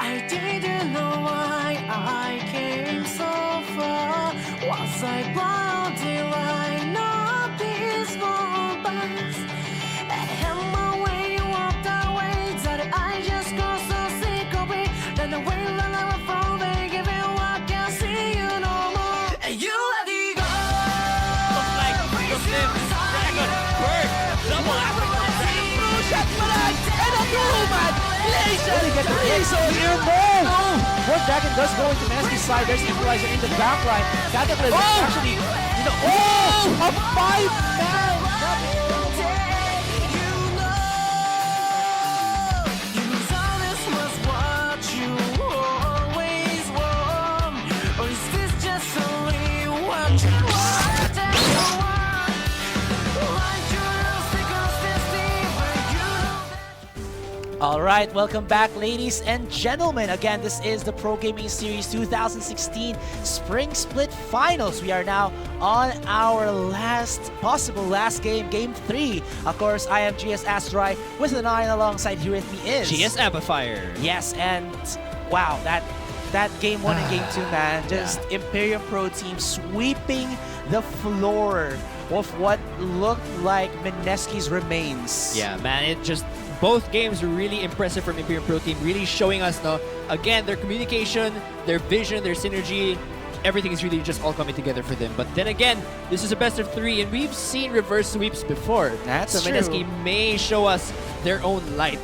I didn't know why I came so far. Was I blind till I noticed more buzz? And my way you walked away, that I just got so sick of it. Then the way that I was from give it I can't see you no more. And you let it go. Looks like Dragon Bird double after Shot pa lang! And a two-man! Laser! Get the EXO here, no! More Dragon does go into MSKI's side. There's Equalizer in the back line. Cataclysm actually, you know, a 5-man! Alright, welcome back ladies and gentlemen. Again, this is the Pro Gaming Series 2016 Spring Split Finals. We are now on our possible last game, Game 3. Of course, I am GS Astrai with an eye, alongside here with me is GS Amplifier. Yes, and wow, that Game 1 and Game 2, man. Just Imperium Pro Team sweeping the floor of what looked like MSKI's remains. Yeah, man, both games were really impressive from Imperium Pro Team, really showing us now, again, their communication, their vision, their synergy, everything is really just all coming together for them. But then again, this is a best of 3, and we've seen reverse sweeps before. That's so true. MSKI may show us their own light,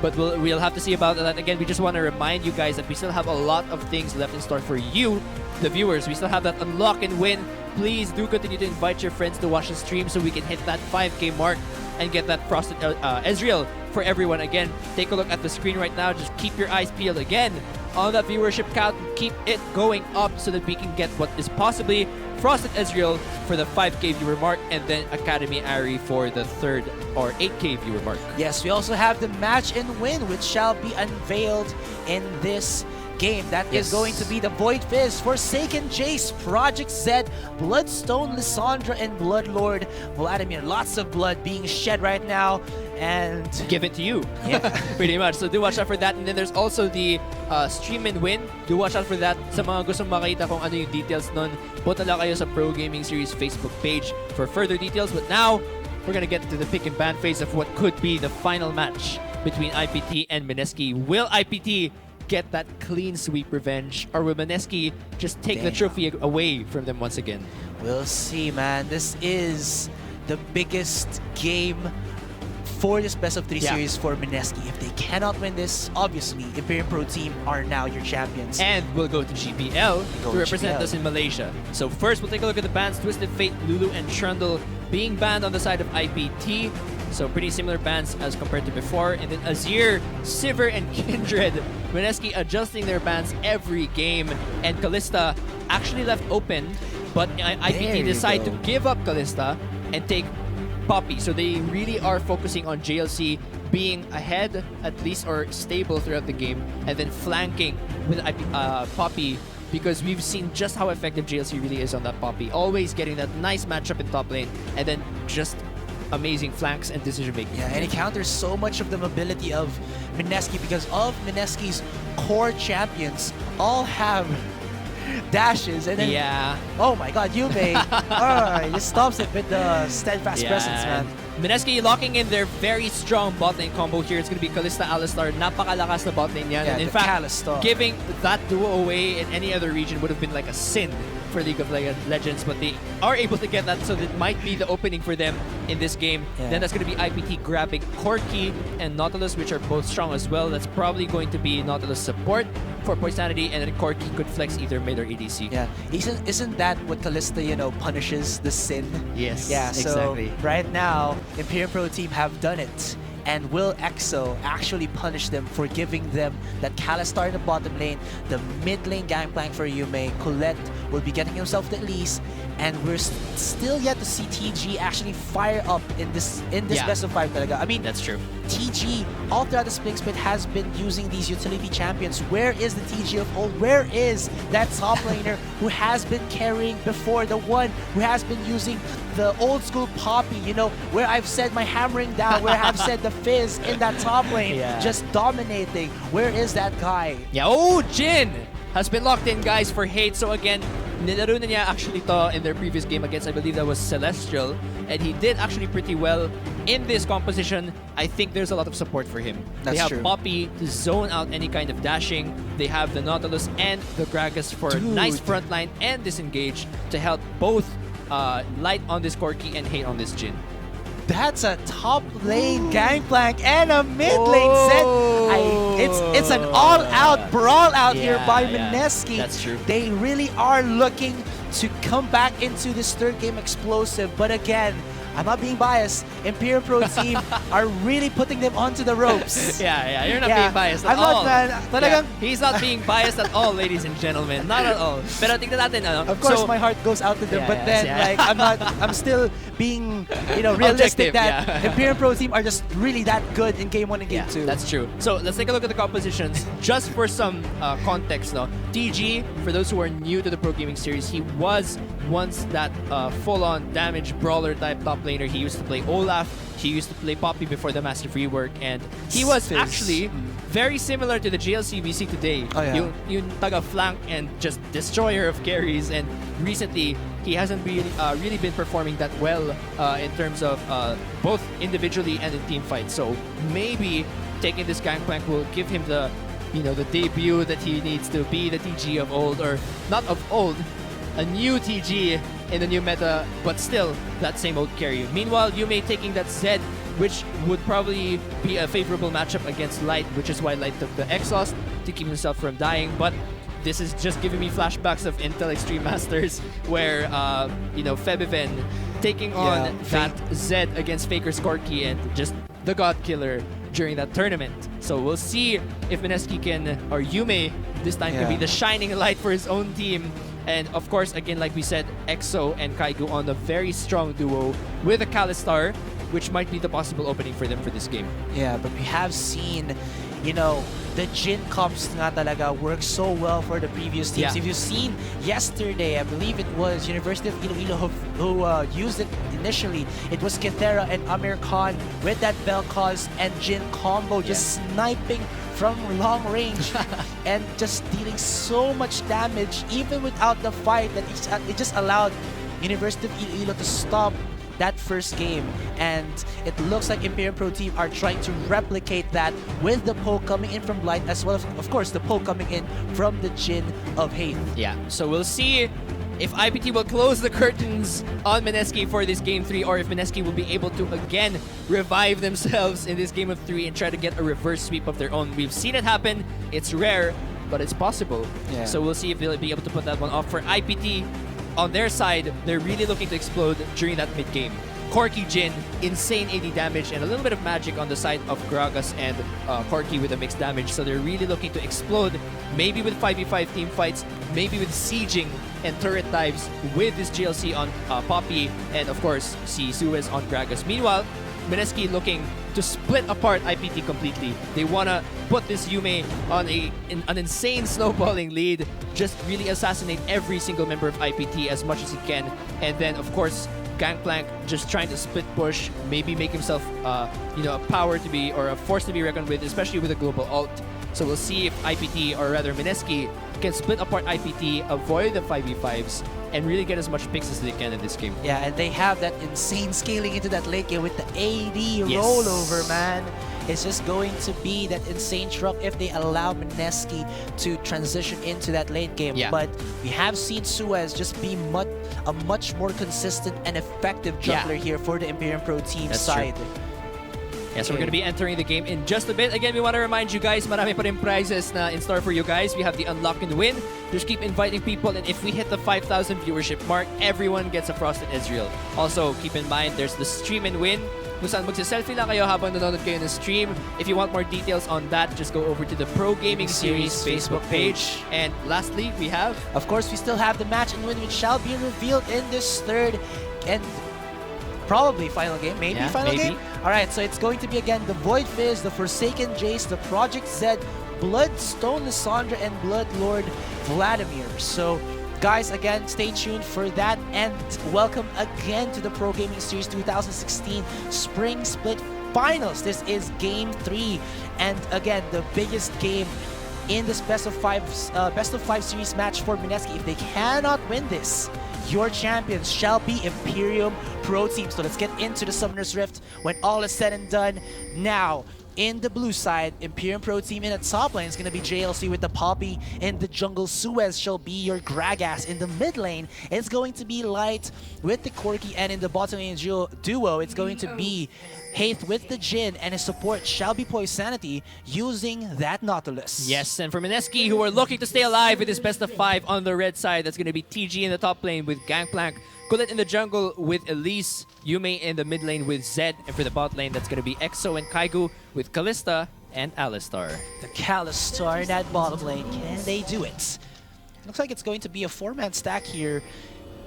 but we'll have to see about that. Again, we just want to remind you guys that we still have a lot of things left in store for you, the viewers. We still have that unlock and win. Please do continue to invite your friends to watch the stream so we can hit that 5K mark and get that Frosted Ezreal for everyone. Again, take a look at the screen right now. Just keep your eyes peeled again on that viewership count. Keep it going up so that we can get what is possibly Frosted Ezreal for the 5K viewer mark, and then Academy Ari for the 3rd or 8K viewer mark. Yes, we also have the match and win, which shall be unveiled in this game. That is going to be the Void Fizz, Forsaken Jace, Project Z, Bloodstone Lissandra, and Bloodlord Vladimir. Lots of blood being shed right now, and give it to you. Yeah. Pretty much. So do watch out for that. And then there's also the stream and win. Do watch out for that. Sa mga gustong makita kung ano yung details nun, punta lang kayo sa Pro Gaming Series Facebook page for further details. But now, we're gonna get to the pick and ban phase of what could be the final match between IPT and MSKI. Will IPT get that clean sweep revenge, or will MSKI just take the trophy away from them once again? We'll see, man. This is the biggest game for this best of 3 series for MSKI. If they cannot win this, obviously Imperium Pro Team are now your champions. And we'll go to GPL to represent us in Malaysia. So first, we'll take a look at the bans. Twisted Fate, Lulu, and Trundle being banned on the side of IPT. So pretty similar bans as compared to before. And then Azir, Sivir, and Kindred. MSKI adjusting their bans every game. And Kalista actually left open, but IPT decide to give up Kalista and take Poppy. So they really are focusing on JLC being ahead at least, or stable throughout the game, and then flanking with Poppy, because we've seen just how effective JLC really is on that Poppy. Always getting that nice matchup in top lane, and then just amazing flanks and decision making. Yeah, and it counters so much of the mobility of MSKI, because of MSKI's core champions all have dashes, and then oh my god, Yume just stops it with the steadfast presence, man. MSKI locking in their very strong bot lane combo here. It's going to be Kalista Alistar. Napakalakas na bot lane yan. Yeah, and in fact, giving that duo away in any other region would have been like a sin for League of Legends, but they are able to get that, so that might be the opening for them in this game. Then that's going to be IPT grabbing Corki and Nautilus, which are both strong as well. That's probably going to be Nautilus support for Poisanity, and then Corki could flex either mid or ADC. Yeah, isn't that what Kalista, punishes the sin? Yes, yeah, so exactly. Right now, Imperium Pro Team have done it. And will EXO actually punish them for giving them that Kalistar in the bottom lane, the mid lane gangplank for Yume, Colette will be getting himself the Elise, and we're still yet to see TG actually fire up in this best of 5 talaga. I mean, That's true. TG all throughout the Spring Split has been using these utility champions. Where is the TG of old? Where is that top laner who has been carrying before, the one who has been using the old school Poppy, you know, where I've said my hammering down, where I've said the Fizz in that top lane, just dominating. Where is that guy? Yeah, oh, Jin has been locked in, guys, for Hate. So again, nilaro na niya actually to in their previous game against, I believe that was Celestial, and he did actually pretty well in this composition. I think there's a lot of support for him. That's they have true. Poppy to zone out any kind of dashing. They have the Nautilus and the Gragas for nice frontline and disengage to help both Light on this Corki and Hate on this Jin. That's a top lane gangplank and a mid lane Zed. It's an all-out brawl out here by MSKI. That's true. They really are looking to come back into this third game explosive, but again, I'm not being biased. Imperial Pro team are really putting them onto the ropes. Yeah, you're not being biased at I'm all. not, man. Talagang, He's not being biased at all, ladies and gentlemen. Not at all. Pero tignan natin, ano. of course, So, my heart goes out to them, Yeah, but then, yeah. like, I'm still being, realistic Objective, that yeah. Imperial Pro team are just really that good in Game 1 and Game 2. That's true. So let's take a look at the compositions just for some context. No, TG, for those who are new to the Pro Gaming series, he was once that full-on damage brawler type top laner. He used to play Olaf. He used to play Poppy before the massive rework, and he was Fizz. actually very similar to the GLC we see today. Oh, yeah. Yung taga flank and just destroyer of carries, and recently he hasn't really been performing that well in terms of both individually and in team fights. So maybe taking this gangplank will give him the the debut that he needs to be the TG of old, or not of old, a new TG in the new meta, but still that same old carry. Meanwhile, Yume taking that Zed, which would probably be a favorable matchup against Light, which is why Light took the Exhaust to keep himself from dying. But this is just giving me flashbacks of Intel Extreme Masters, where Febiven taking on that Zed against Faker's Corki and just the God Killer during that tournament. So we'll see if MSKI can, or Yume this time, can be the shining light for his own team. And of course, again, like we said, EXO and Kaigu on a very strong duo with a Kalistar, which might be the possible opening for them for this game. Yeah, but we have seen, the Jin comps nga talaga work so well for the previous teams. Yeah. If you've seen yesterday, I believe it was University of Iloilo who used it initially. It was Kithera and Amir Khan with that Vel'Koz and Jin combo, just sniping from long range and just dealing so much damage even without the fight, that it just allowed University of Iloilo to stop that first game. And it looks like Imperial Pro team are trying to replicate that with the poke coming in from Light, as well as, of course, the poke coming in from the Jin of Hate. Yeah, so we'll see if IPT will close the curtains on MSKI for this Game 3, or if MSKI will be able to again revive themselves in this Game of 3 and try to get a reverse sweep of their own. We've seen it happen. It's rare, but it's possible. Yeah. So we'll see if they'll be able to put that one off. For IPT, on their side, they're really looking to explode during that mid-game. Corki Jin, insane AD damage, and a little bit of magic on the side of Gragas and Corki with a mixed damage. So they're really looking to explode, maybe with 5v5 team fights, maybe with sieging and turret dives with this GLC on Poppy, and of course, see Suez on Gragas. Meanwhile, MSKI looking to split apart IPT completely. They want to put this Yume on an insane snowballing lead, just really assassinate every single member of IPT as much as he can, and then of course Gangplank just trying to split push, maybe make himself a power to be, or a force to be reckoned with, especially with a global ult. So we'll see if IPT, or rather MSKI, can split apart IPT, avoid the 5v5s, and really get as much picks as they can in this game. Yeah, and they have that insane scaling into that late game with the AD rollover, man. It's just going to be that insane truck if they allow MSKI to transition into that late game. Yeah. But we have seen Suez just be a much more consistent and effective jungler here for the Imperial Pro team That's side. true. Yeah, so we're going to be entering the game in just a bit. Again, we want to remind you guys, marami pa rin prizes na in store for you guys. We have the Unlock and Win. Just keep inviting people, and if we hit the 5,000 viewership mark, everyone gets a Frosted Ezreal. Also, keep in mind, there's the Stream and Win, kung saan magsiselfie lang kayo habang nanonood kayo ng stream. If you want more details on that, just go over to the Pro Gaming Series Facebook page. And lastly, we have... Of course, we still have the match and win, which shall be revealed in this third and probably final game. Maybe final game? Alright, so it's going to be again the Bo5, the Forsaken Jace, the Project Z, Bloodstone Lissandra, and Bloodlord Vladimir. So, guys, again, stay tuned for that, and welcome again to the Pro Gaming Series 2016 Spring Split Finals. This is Game 3, and again, the biggest game in this best of five series match for MSKI. If they cannot win this, your champions shall be Imperium Pro Team. So let's get into the Summoner's Rift when all is said and done. Now, in the blue side, Imperium Pro Team in the top lane is going to be JLC with the Poppy. In the jungle, Suez shall be your Gragas. In the mid lane, it's going to be Light with the Corki. And in the bottom lane duo, it's going to be Haith with the Jhin. And his support shall be Poisanity using that Nautilus. Yes, and for MSKI, who are looking to stay alive with this best of 5 on the red side, that's going to be TG in the top lane with Gangplank, Colette in the jungle with Elise, Yume in the mid lane with Zed, and for the bot lane, that's going to be EXO and Kaigu with Kalista and Alistar. The Kalistar in that bottom lane, can they do it? Looks like it's going to be a 4-man stack here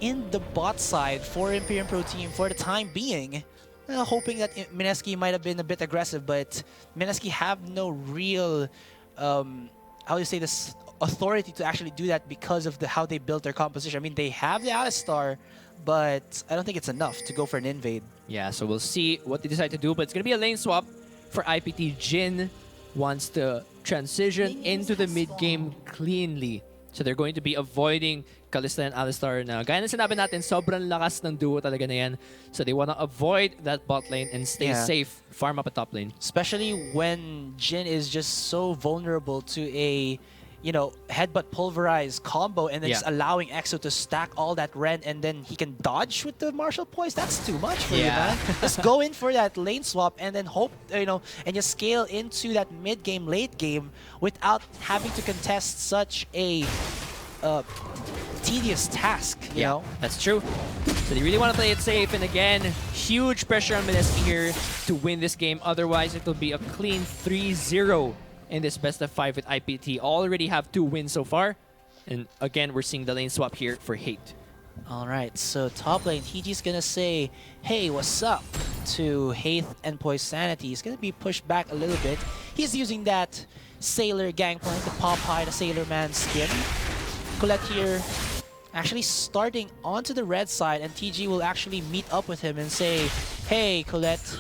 in the bot side for Imperium Pro Team for the time being. Hoping that MSKI might have been a bit aggressive, but MSKI have no real, how do you say this, authority to actually do that because of how they built their composition. I mean, they have the Alistar, but I don't think it's enough to go for an invade. Yeah, so we'll see what they decide to do, but it's going to be a lane swap for IPT. Jhin wants to transition into the mid-game cleanly. So they're going to be avoiding Kalista and Alistar na. Gaya na sinabi natin, sobrang lakas ng duo talaga na yan. So they want to avoid that bot lane and stay safe, farm up a top lane. Especially when Jhin is just so vulnerable to a, you know, headbutt pulverize combo and then just allowing EXO to stack all that Ren and then he can dodge with the Martial Poise. That's too much for you, man. Just go in for that lane swap and then hope, you know, and just scale into that mid-game, late-game without having to contest such a tedious task, you know? That's true. So they really want to play it safe, and again, huge pressure on MSKI here to win this game. Otherwise, it'll be a clean 3-0 in this best of 5 with IPT. Already have 2 wins so far. And again, we're seeing the lane swap here for Hate. Alright, so top lane, TG's gonna say, hey, what's up? To Haith and Poisanity. He's gonna be pushed back a little bit. He's using that Sailor Gangplank, the pop high, the Sailor Man skin. Colette here actually starting onto the red side, and TG will actually meet up with him and say, hey, Colette,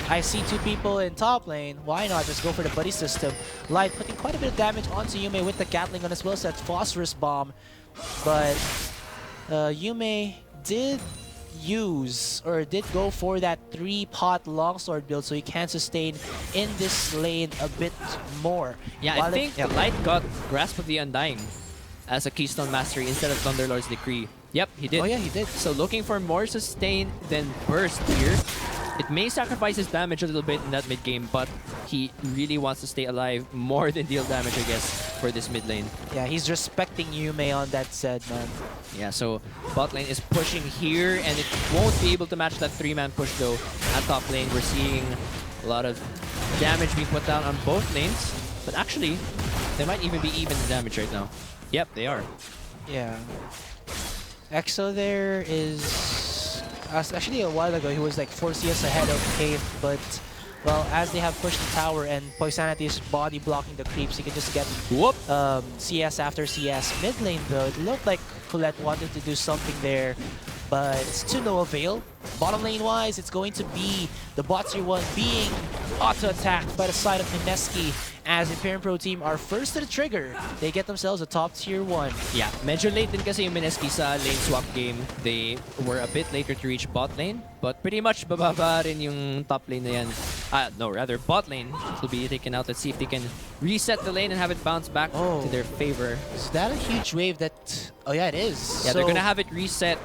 I see 2 people in top lane. Why not just go for the buddy system? Light putting quite a bit of damage onto Yume with the Gatling gun as well as that Phosphorus Bomb. But Yume did go for that 3-pot longsword build, so he can sustain in this lane a bit more. Yeah, I think Light got Grasp of the Undying as a Keystone Mastery instead of Thunderlord's Decree. Yep, he did. Oh yeah, he did. So looking for more sustain than burst here. It may sacrifice his damage a little bit in that mid game, but he really wants to stay alive more than deal damage, I guess, for this mid lane. Yeah, he's respecting Yume on that Zed, man. Yeah, so bot lane is pushing here, and it won't be able to match that 3-man push though. At top lane, we're seeing a lot of damage being put down on both lanes, but actually, they might even be even in damage right now. Yep, they are. Yeah. EXO there is... actually, a while ago, he was like 4 CS ahead of Cave, but, well, as they have pushed the tower and Poisanity's body blocking the creeps, he can just get CS after CS. Mid lane, though, it looked like Colette wanted to do something there, but it's to no avail. Bottom lane-wise, it's going to be the bot tier 1 being auto-attacked by the side of MSKI. As Imperium Pro Team are first to the trigger, they get themselves a top tier 1. Yeah, medyo late din kasi yung MSKI sa lane swap game. They were a bit later to reach bot lane, but pretty much bababa rin yung top lane na yan. No, rather bot lane will be taken out. Let's see if they can reset the lane and have it bounce back to their favor. Is that a huge wave that... Oh yeah, it is. Yeah, they're gonna have it reset.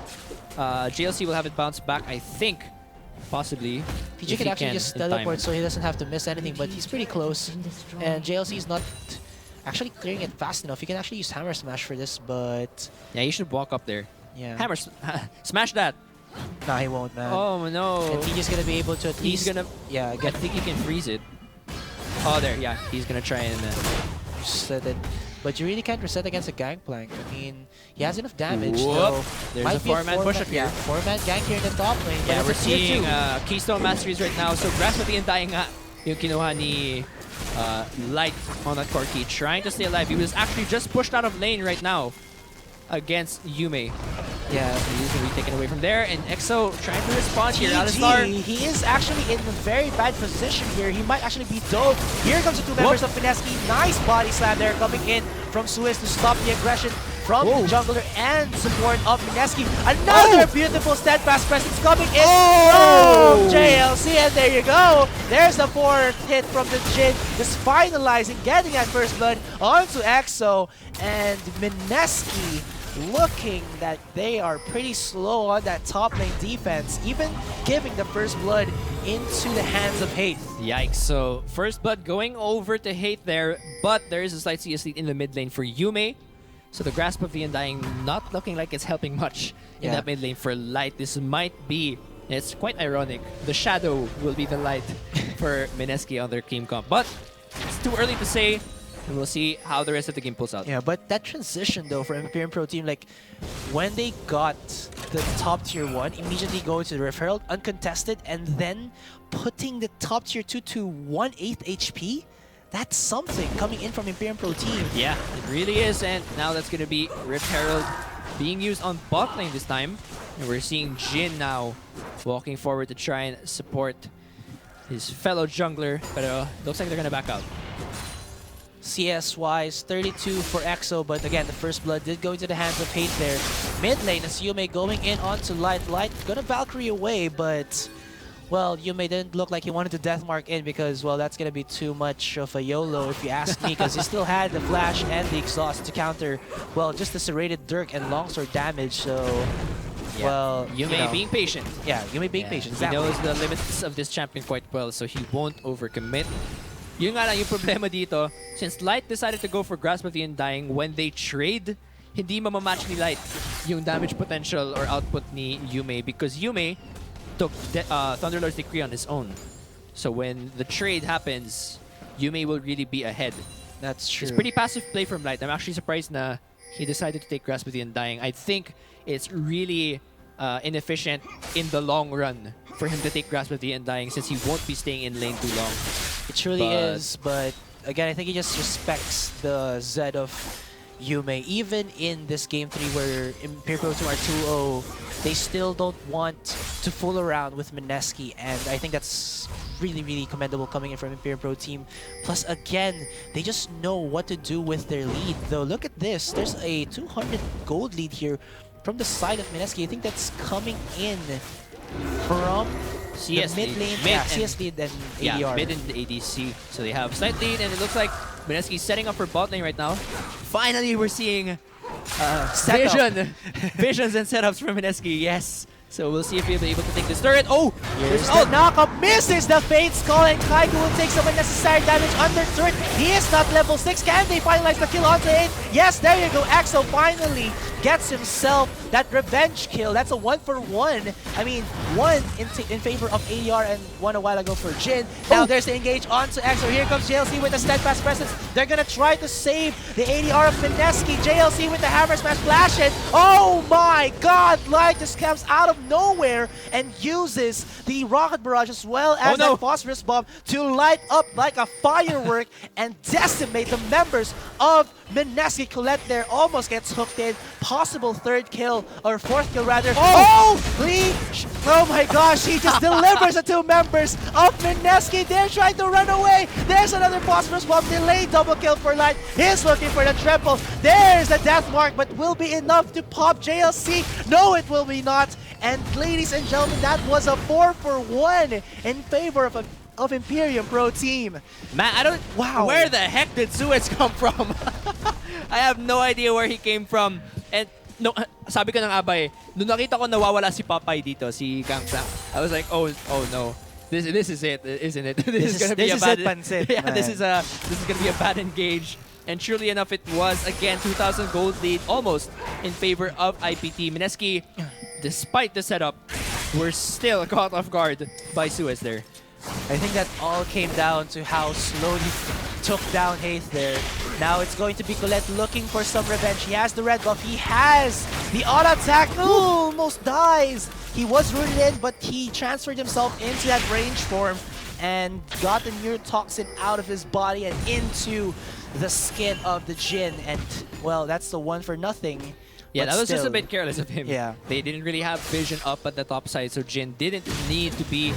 JLC will have it bounce back, I think. Possibly. PG can actually just teleport so he doesn't have to miss anything, but he's pretty close. And JLC is not actually clearing it fast enough. He can actually use Hammer Smash for this, but... Yeah, you should walk up there. Yeah. Hammer... Smash that! Nah, he won't, man. Oh no. And he's gonna be able to at least... He's gonna... Yeah, I get think he can freeze it. Oh, there. Yeah, he's gonna try and... reset it. But you really can't reset against a Gangplank. I mean, he has enough damage, Whoop. though. There's Might a be 4-man push up here. Yeah, 4-man gank here in the top lane. Yeah, but we're it's a tier seeing 2. Keystone Masteries right now. So Grasp of the Undying nga yung kinuha ni Light on that Corki, trying to stay alive. He was actually just pushed out of lane right now against Yume. Yeah. He's going to be taken away from there. And EXO trying to respond here. Alistar. He is actually in a very bad position here. He might actually be dove. Here comes the two members of Mineski. Nice body slam there coming in from Suez to stop the aggression from the jungler and support of Mineski. Another beautiful steadfast presence coming in from JLC. And there you go. There's the 4th hit from the Jin. Just finalizing, getting that first blood onto EXO. And Mineski looking that they are pretty slow on that top lane defense, even giving the first blood into the hands of Hate. Yikes. So first blood going over to Hate there, but there is a slight CS lead in the mid lane for Yume. So the Grasp of the Undying not looking like it's helping much in that mid lane for Light. This might be, it's quite ironic, the shadow will be the light for Mineski on their team comp. But it's too early to say. And we'll see how the rest of the game pulls out. Yeah, but that transition though for Imperium Pro Team, like when they got the top tier 1, immediately going to the Rift Herald uncontested and then putting the top tier 2 to 1/8 HP, that's something coming in from Imperium Pro Team. Yeah, it really is. And now that's going to be Rift Herald being used on bot lane this time. And we're seeing Jin now walking forward to try and support his fellow jungler. But looks like they're going to back out. CS-wise, 32 for EXO, but again, the first blood did go into the hands of Hate there. Mid lane, as Yume going in onto Light. Light gonna Valkyrie away, but, well, Yume didn't look like he wanted to Deathmark in because, well, that's gonna be too much of a YOLO if you ask me, because he still had the Flash and the Exhaust to counter, well, just the Serrated Dirk and Longsword damage, so... Yeah. Well, Yume being patient. Yeah, Yume being patient. He knows the limits of this champion quite well, so he won't overcommit. Yun nga lang yung problema dito, since Light decided to go for Grasp of the Undying, when they trade, hindi mamamatch ni Light yung damage potential or output ni Yume because Yume took Thunderlord's Decree on his own. So when the trade happens, Yume will really be ahead. That's true. It's pretty passive play from Light. I'm actually surprised na he decided to take Grasp of the Undying. I think it's really inefficient in the long run for him to take Grasp of the Undying since he won't be staying in lane too long. It truly is, but again, I think he just respects the Zed of Yume. Even in this Game 3 where Imperial Pro Team are 2-0, they still don't want to fool around with Mineski, and I think that's really, really commendable coming in from Imperial Pro Team. Plus, again, they just know what to do with their lead. Though, look at this. There's a 200 gold lead here from the side of Mineski. I think that's coming in from CS the mid lead. lane, CS lead and ADR. Yeah, mid and ADC. So they have slight lead, and it looks like Mineski's setting up for bot lane right now. Finally, we're seeing visions and setups from Mineski. Yes. So we'll see if he'll be able to take this turret. Oh! Here's the knockup. Misses the Fate's Call, and Kaigo will take some unnecessary damage under turret. He is not level 6. Can they finalize the kill onto it? Yes, there you go. EXO finally gets himself that revenge kill. That's a 1-for-1. I mean, 1 in favor of ADR and 1 a while ago for Jin. Now there's the engage onto EXO. Here comes JLC with a steadfast presence. They're gonna try to save the ADR of Mineski. JLC with the hammer smash flash it. Oh my god! Light just comes out of nowhere and uses the rocket barrage as well as that phosphorus bomb to light up like a firework and decimate the members of Mineski. Colette there almost gets hooked in. Possible 3rd kill, or 4th kill rather. Oh my gosh, he just delivers the 2 members of Mineski. They're trying to run away. There's another phosphorus bomb. Delayed double kill for Light. He's looking for the triple. There's the death mark, but will be enough to pop JLC. No, it will be not. And ladies and gentlemen, that was a 4-for-1 in favor of Imperium Pro Team. Man, I don't... Wow. Where the heck did Suez come from? I have no idea where he came from. And no, sabi ko ng abay, nung nakita ko nawawala si Popeye dito, si Gangplank, I was like, oh no. This is it, isn't it? This is gonna be a bad... Yeah, this is gonna be a bad engage. And surely enough, it was. Again, 2,000 gold lead, almost in favor of IPT. Mineski despite the setup, we're still caught off guard by Suez there. I think that all came down to how slowly took down Haith there. Now it's going to be Colette looking for some revenge. He has the red buff. He has the auto attack. Ooh, almost dies. He was rooted in, but he transferred himself into that range form and got the neurotoxin out of his body and into the skin of the Jhin. And, well, that's the 1 for nothing. Yeah, But that was still, just a bit careless of him. Yeah. They didn't really have vision up at the top side, so Jhin didn't need to be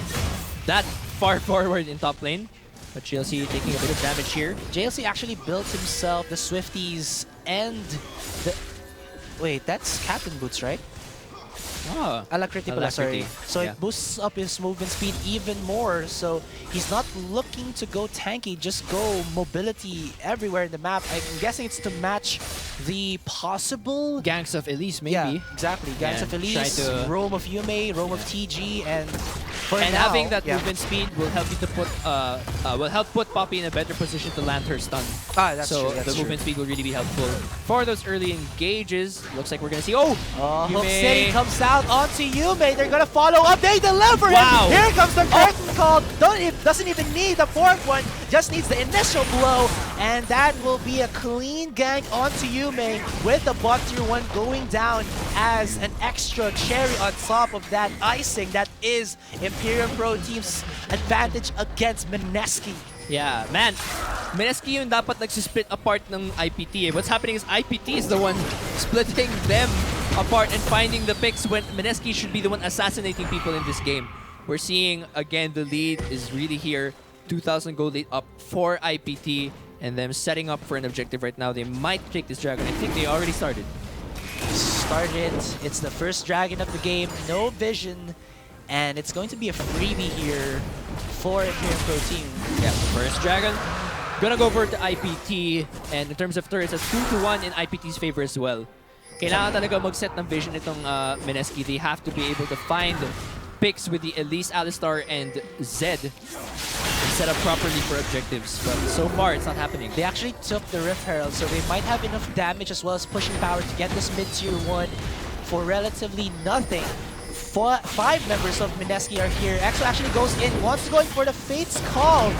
that far forward in top lane. But GLC taking a bit of damage here. JLC actually built himself the Swifties and the... Wait, that's Captain Boots, right? Ah, Alacrity pala, sorry. Alacrity, So yeah. it boosts up his movement speed even more. So he's not looking to go tanky, just go mobility everywhere in the map. I'm guessing it's to match the possible... Ganks of Elise, maybe. Yeah, exactly. Ganks Yeah, of try Elise, to- Roam of Yume, Roam of TG, and for And now, having that yeah. movement speed will help you to put will help put Poppy in a better position to land her stun. Ah, that's so true, that's the true. movement speed will really be helpful for those early engages. Looks like we're gonna see. Oh, Hook Yume. City comes out onto Yume. They're gonna follow up. They deliver it. Wow. Here comes the curtain call. Doesn't even need the 4th one. Just needs the initial blow. And that will be a clean gank onto Yume with the bot tier 1 going down as an extra cherry on top of that icing. That is Imperium Pro Team's advantage against MSKI. Yeah, man. MSKI yung dapat nagsisplit apart ng IPT. What's happening is IPT is the one splitting them apart and finding the picks when MSKI should be the one assassinating people in this game. We're seeing, again, the lead is really here. 2,000 gold lead up for IPT and them setting up for an objective right now. They might take this dragon. I think they already started. Started. It's the first dragon of the game. No vision. And it's going to be a freebie here for Imperium Pro Team. Yeah, first dragon. Gonna go over to IPT. And in terms of turrets, that's 2-1 in IPT's favor as well. Kailangan talaga mag-set ng vision itong MSKI. They have to be able to find picks with the Elise, Alistar, and Zed and set up properly for objectives. But so far, it's not happening. They actually took the Rift Herald, so they might have enough damage as well as pushing power to get this mid-tier 1 for relatively nothing. 5 members of MSKI are here. Exo actually goes in, wants to go in for the Fate's Call,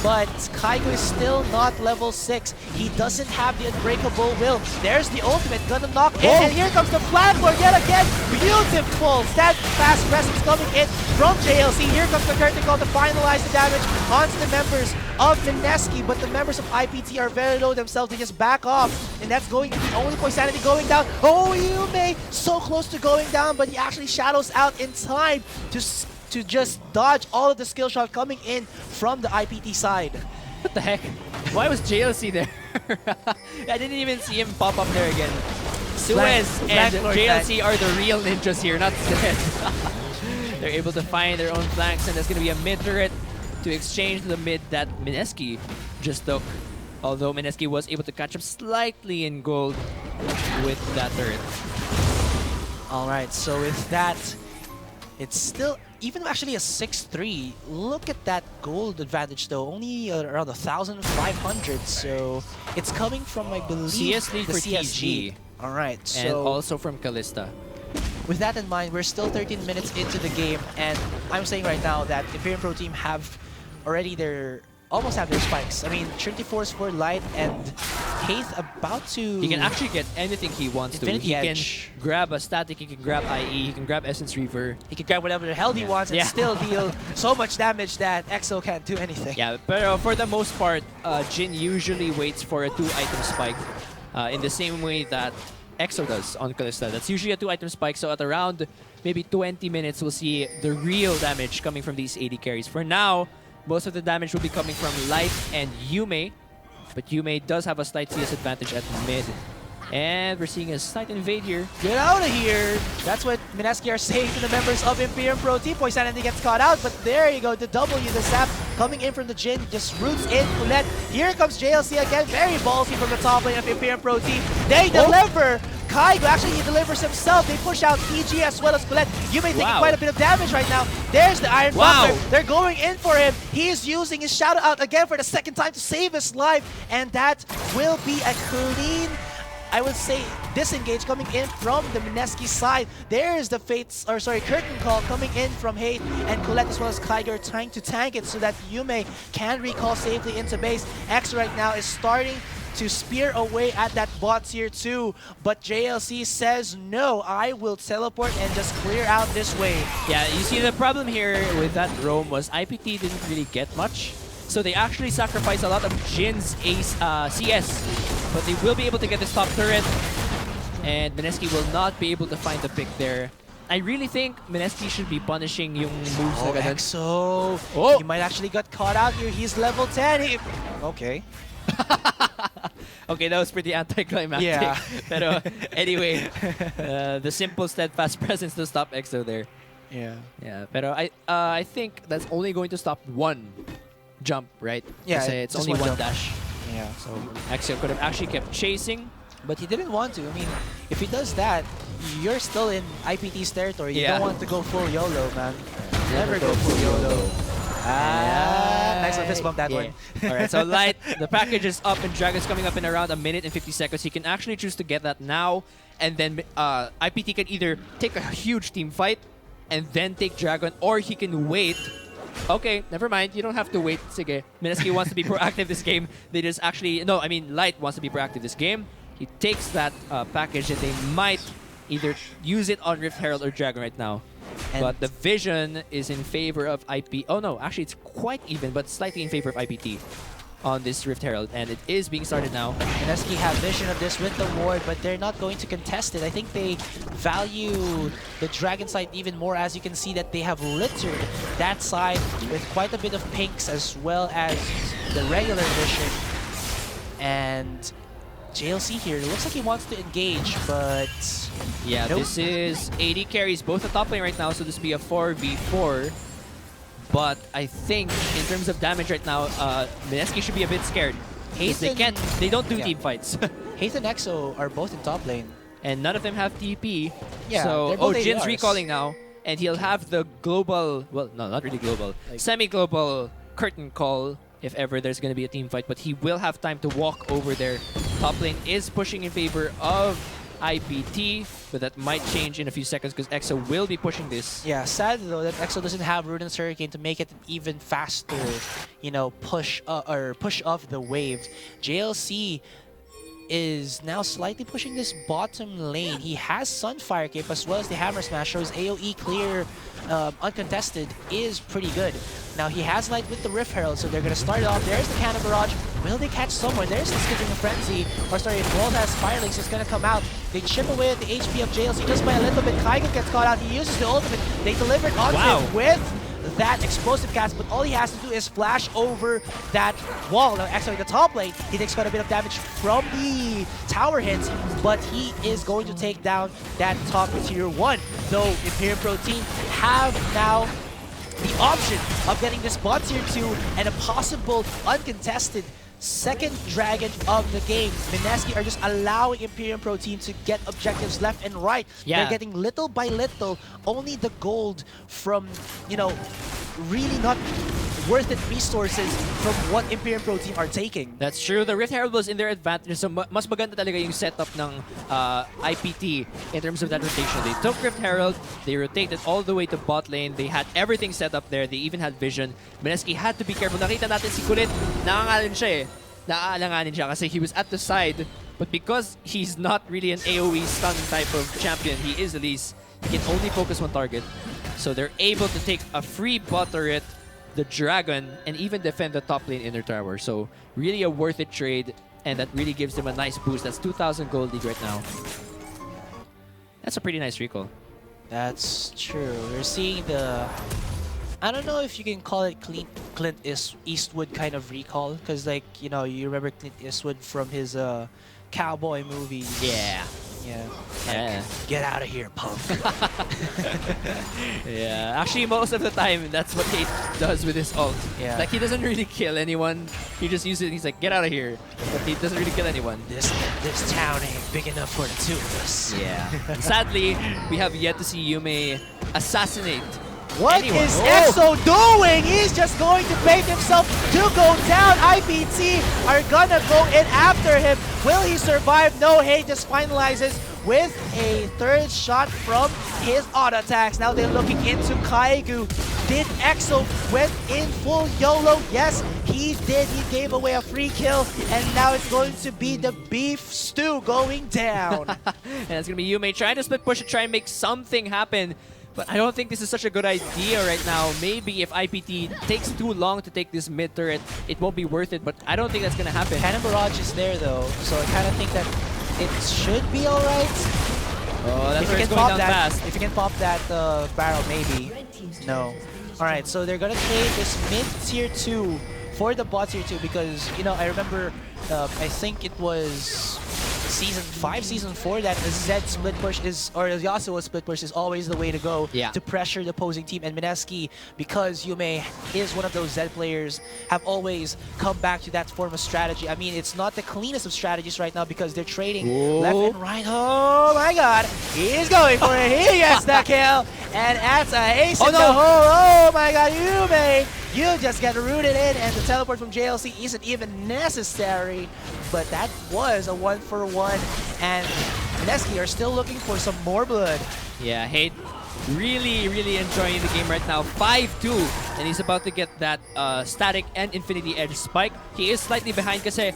but Kaigo is still not level 6. He doesn't have the Unbreakable Will. There's the ultimate, gonna knock in, and here comes the platform yet again. Beautiful steadfast presence coming in from JLC. Here comes the curtain call to finalize the damage onto the members of MSKI, but the members of IPT are very low themselves. They just back off, and that's going to be only Poisanity going down. Oh, Yume, so close to going down, but he actually shadows out in time to just dodge all of the skill shot coming in from the IPT side. What the heck? Why was JLC there? I didn't even see him pop up there again. Suez and JLC are the real ninjas here, not Zed. They're able to find their own flanks, and there's going to be a mid turret to exchange the mid that MSKI just took. Although MSKI was able to catch up slightly in gold with that turret. Alright, so with that, it's still even actually a 6-3. Look at that gold advantage though, only around 1,500. So it's coming from, I believe, CS lead the for CS TG. lead. Alright, And so also from Kalista. with that in mind, we're still 13 minutes into the game, and I'm saying right now that Imperium Pro Team have already almost have their spikes. I mean, 34's for Light and Haith about to... He can actually get anything he wants Infinity to. He Edge. can grab a static, he can grab IE, he can grab Essence Reaver. He can grab whatever the hell he wants and Yeah. still deal so much damage that EXO can't do anything. Yeah, but for the most part, Jhin usually waits for a 2-item spike in the same way that EXO does on Kalista. That's usually a 2-item spike, so at around maybe 20 minutes, we'll see the real damage coming from these AD carries. For now, most of the damage will be coming from Light and Yume, but Yume does have a slight CS advantage at mid. And we're seeing a slight invade here. Get out of here! That's what MSKI are saying to the members of Imperium Pro Team. Poisanity gets caught out, but there you go, the W, the zap coming in from the Jhin, just roots in Colette. Here comes JLC again, very ballsy from the top lane of Imperium Pro Team. They deliver! Kaigo, actually he delivers himself. They push out PG as well as Colette. You may take quite a bit of damage right now. There's the Iron Buckler. They're going in for him. He's using his Shadow Out again for the 2nd time to save his life. And that will be a clean I would say, disengage coming in from the MSKI side. There's the curtain call coming in from Hate and Colette as well as Kyger trying to tank it so that Yume can recall safely into base. X right now is starting to spear away at that bot tier 2, but JLC says no, I will teleport and just clear out this wave. Yeah, you see the problem here with that roam was IPT didn't really get much. So they actually sacrificed a lot of Jin's CS, but they will be able to get this top turret, and MSKI will not be able to find the pick there. I really think MSKI should be punishing yung moves na ganun. EXO! Oh! He might actually got caught out here. He's level 10. Okay. Okay, that was pretty anticlimactic. Yeah. Pero anyway, the simple steadfast presence to stop EXO there. Yeah. Yeah, pero I think that's only going to stop one jump, right? Yeah, Kasi it's just only one jump. dash. Yeah. So EXO could have actually kept chasing. But he didn't want to. I mean, if he does that, you're still in IPT's territory. You Yeah. don't want to go full YOLO, man. Never go full YOLO. Nice one, fist bump that one. Alright, so Light, the package is up and Dragon's coming up in around 1 minute and 50 seconds. He can actually choose to get that now, and then IPT can either take a huge team fight and then take Dragon, or he can wait. Okay, never mind. You don't have to wait. Sige. MSKI wants to be proactive this game. They just actually... No, I mean, Light wants to be proactive this game. He takes that package and they might either use it on Rift Herald or Dragon right now. And but the vision is in favor of IP. Oh no, actually it's quite even, but slightly in favor of IPT on this Rift Herald, and it is being started now. MSKI have vision of this with the ward, but they're not going to contest it. I think they value the Dragon side even more, as you can see that they have littered that side with quite a bit of pinks as well as the regular vision. And JLC here, it looks like he wants to engage, but... Yeah, nope. This is AD carries both the top lane right now, so this will be a 4v4. But I think in terms of damage right now, MSKI should be a bit scared. They don't do team fights. Hate and EXO are both in top lane. And none of them have TP. Yeah, so, they're both Jin's ADRs. recalling now. And he'll have the global, well, no, not really global, Like, semi-global curtain call if ever there's going to be a team fight. But he will have time to walk over there. Top lane is pushing in favor of IPT, but that might change in a few seconds because EXO will be pushing this. Yeah, sad though that EXO doesn't have Ruden's Hurricane to make it an even faster, you know, push off the wave. JLC is now slightly pushing this bottom lane. He has Sunfire Cape as well as the Hammer Smash, so his AoE clear uncontested is pretty good. Now he has Light with the Rift Herald, so they're going to start it off. There's the Cannon Barrage. Will they catch someone? There's the Skipping Frenzy. Or sorry, Wall has Firelink, so it's going to come out. They chip away at the HP of JLC just by a little bit. Kygo gets caught out. He uses the ultimate. They delivered onto him with that explosive cast, but all he has to do is flash over that wall. Now, actually, the top lane, he takes quite a bit of damage from the tower hits, but he is going to take down that top tier 1. Though Imperium Pro Team have now the option of getting this bot tier 2 and a possible uncontested second dragon of the game. MSKI are just allowing Imperium Pro Team to get objectives left and right. Yeah. They're getting little by little only the gold from, you know, really not worth it resources from what Imperium Pro Team are taking. That's true. The Rift Herald was in their advantage. So mas maganda talaga yung setup ng IPT in terms of that rotation. They took Rift Herald, they rotated all the way to bot lane. They had everything set up there. They even had vision. MSKI had to be careful. Nakita natin si Kulit, nakangalin siya eh. Naaalanganin siya kasi he was at the side. But because he's not really an AoE stun type of champion, he is Elise. He can only focus one target. So they're able to take a free bot turret, the Dragon, and even defend the top lane inner tower. So really a worth it trade, and that really gives them a nice boost. That's 2,000 gold league right now. That's a pretty nice recall. That's true. We're seeing the... I don't know if you can call it Clint Eastwood kind of recall, because, like, you know, you remember Clint Eastwood from his cowboy movies. Yeah. Yeah. Yeah. Get out of here, punk. Yeah. Actually, most of the time, that's what he does with his ult. Yeah. Like, he doesn't really kill anyone. He just uses it. He's like, get out of here. But he doesn't really kill anyone. This town ain't big enough for the two of us. Yeah. Sadly, we have yet to see Yume assassinate What is EXO doing? He's just going to bait himself to go down. IPT are gonna go in after him. Will he survive? No, he just finalizes with a third shot from his auto attacks. Now they're looking into Kaigu. Did EXO went in full YOLO? Yes, he did. He gave away a free kill, and now it's going to be the beef stew going down. And it's gonna be Yume trying to split push to try and make something happen. But I don't think this is such a good idea right now. Maybe if IPT takes too long to take this mid turret, it won't be worth it. But I don't think that's gonna happen. Cannon Barrage is there though, so I kind of think that it should be alright. Oh, that's if where you it's can going pop down that, fast. if you can pop that barrel, maybe. No. Alright, so they're gonna trade this mid tier 2 for the bot tier 2 because, you know, I remember, I think it was Season 5, Season 4 that the Zed split push is, or the Yasuo split push is always the way to go to pressure the opposing team. And MSKI, because Yume is one of those Zed players, have always come back to that form of strategy. I mean, it's not the cleanest of strategies right now because they're trading left and right. Oh my god, he's going for it. He gets the kill. And that's a ace in the hole. Oh my god, Yume! You just get rooted in, and the teleport from JLC isn't even necessary. But that was a 1-for-1, and MSKI are still looking for some more blood. Yeah, Hate really enjoying the game right now. 5-2, and he's about to get that static and infinity edge spike. He is slightly behind kasi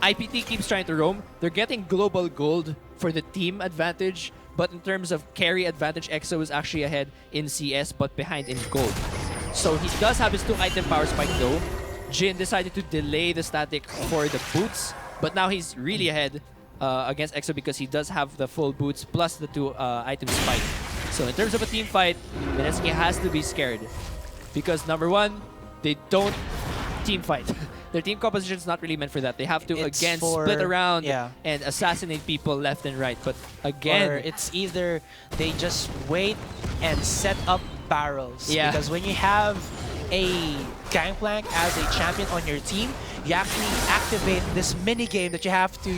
IPT keeps trying to roam. They're getting global gold for the team advantage, but in terms of carry advantage, EXO is actually ahead in CS but behind in gold. So he does have his 2-item power spike though. Jin decided to delay the static for the boots, but now he's really ahead against EXO because he does have the full boots plus the 2-item spike. So in terms of a team fight, MSKI has to be scared because number one, they don't team fight. Their team composition is not really meant for that. They have to again split around and assassinate people left and right. But again, or it's either they just wait and set up barrels. Because when you have a Gangplank as a champion on your team, you actually activate this mini game that you have to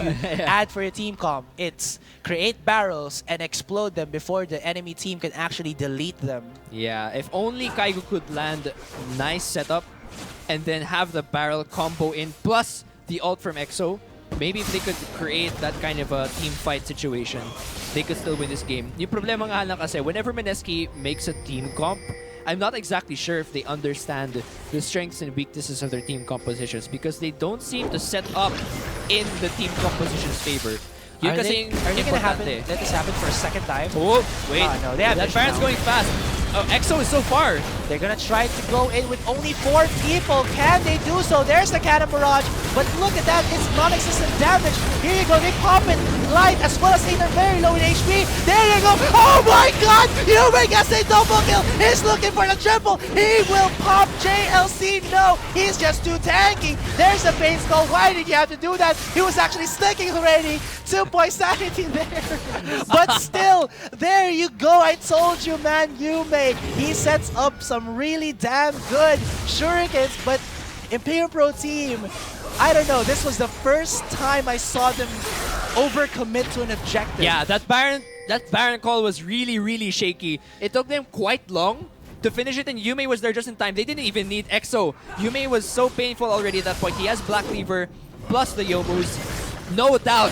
add for your team comp. It's create barrels and explode them before the enemy team can actually delete them. Yeah, if only Kaigo could land nice setup and then have the barrel combo in plus the ult from EXO. Maybe if they could create that kind of a team fight situation, they could still win this game. Yung problema nga lang kasi, whenever MSKI makes a team comp, I'm not exactly sure if they understand the strengths and weaknesses of their team compositions because they don't seem to set up in the team composition's favor. Are they gonna let this happen for a second time? Oh, wait. No, they have that Baron's going fast. Oh, EXO is so far. They're gonna try to go in with only 4 people. Can they do so? There's the Cannon Barrage, but look at that, it's non-existent damage. Here you go, they pop it light as well as they're very low in HP. There you go. Oh my god! Yume gets a double kill. He's looking for the triple. He will pop JLC. No, he's just too tanky. There's the Pain Skull. Why did you have to do that? He was actually sticking already. 2-point sanity there. But still, there you go. I told you, man, Yume. He sets up some really damn good shurikens, but Imperial Pro Team, I don't know, this was the first time I saw them overcommit to an objective. Yeah, that Baron call was really shaky. It took them quite long to finish it, and Yume was there just in time. They didn't even need EXO. Yume was so painful already at that point. He has Black Cleaver plus the Yomus. No doubt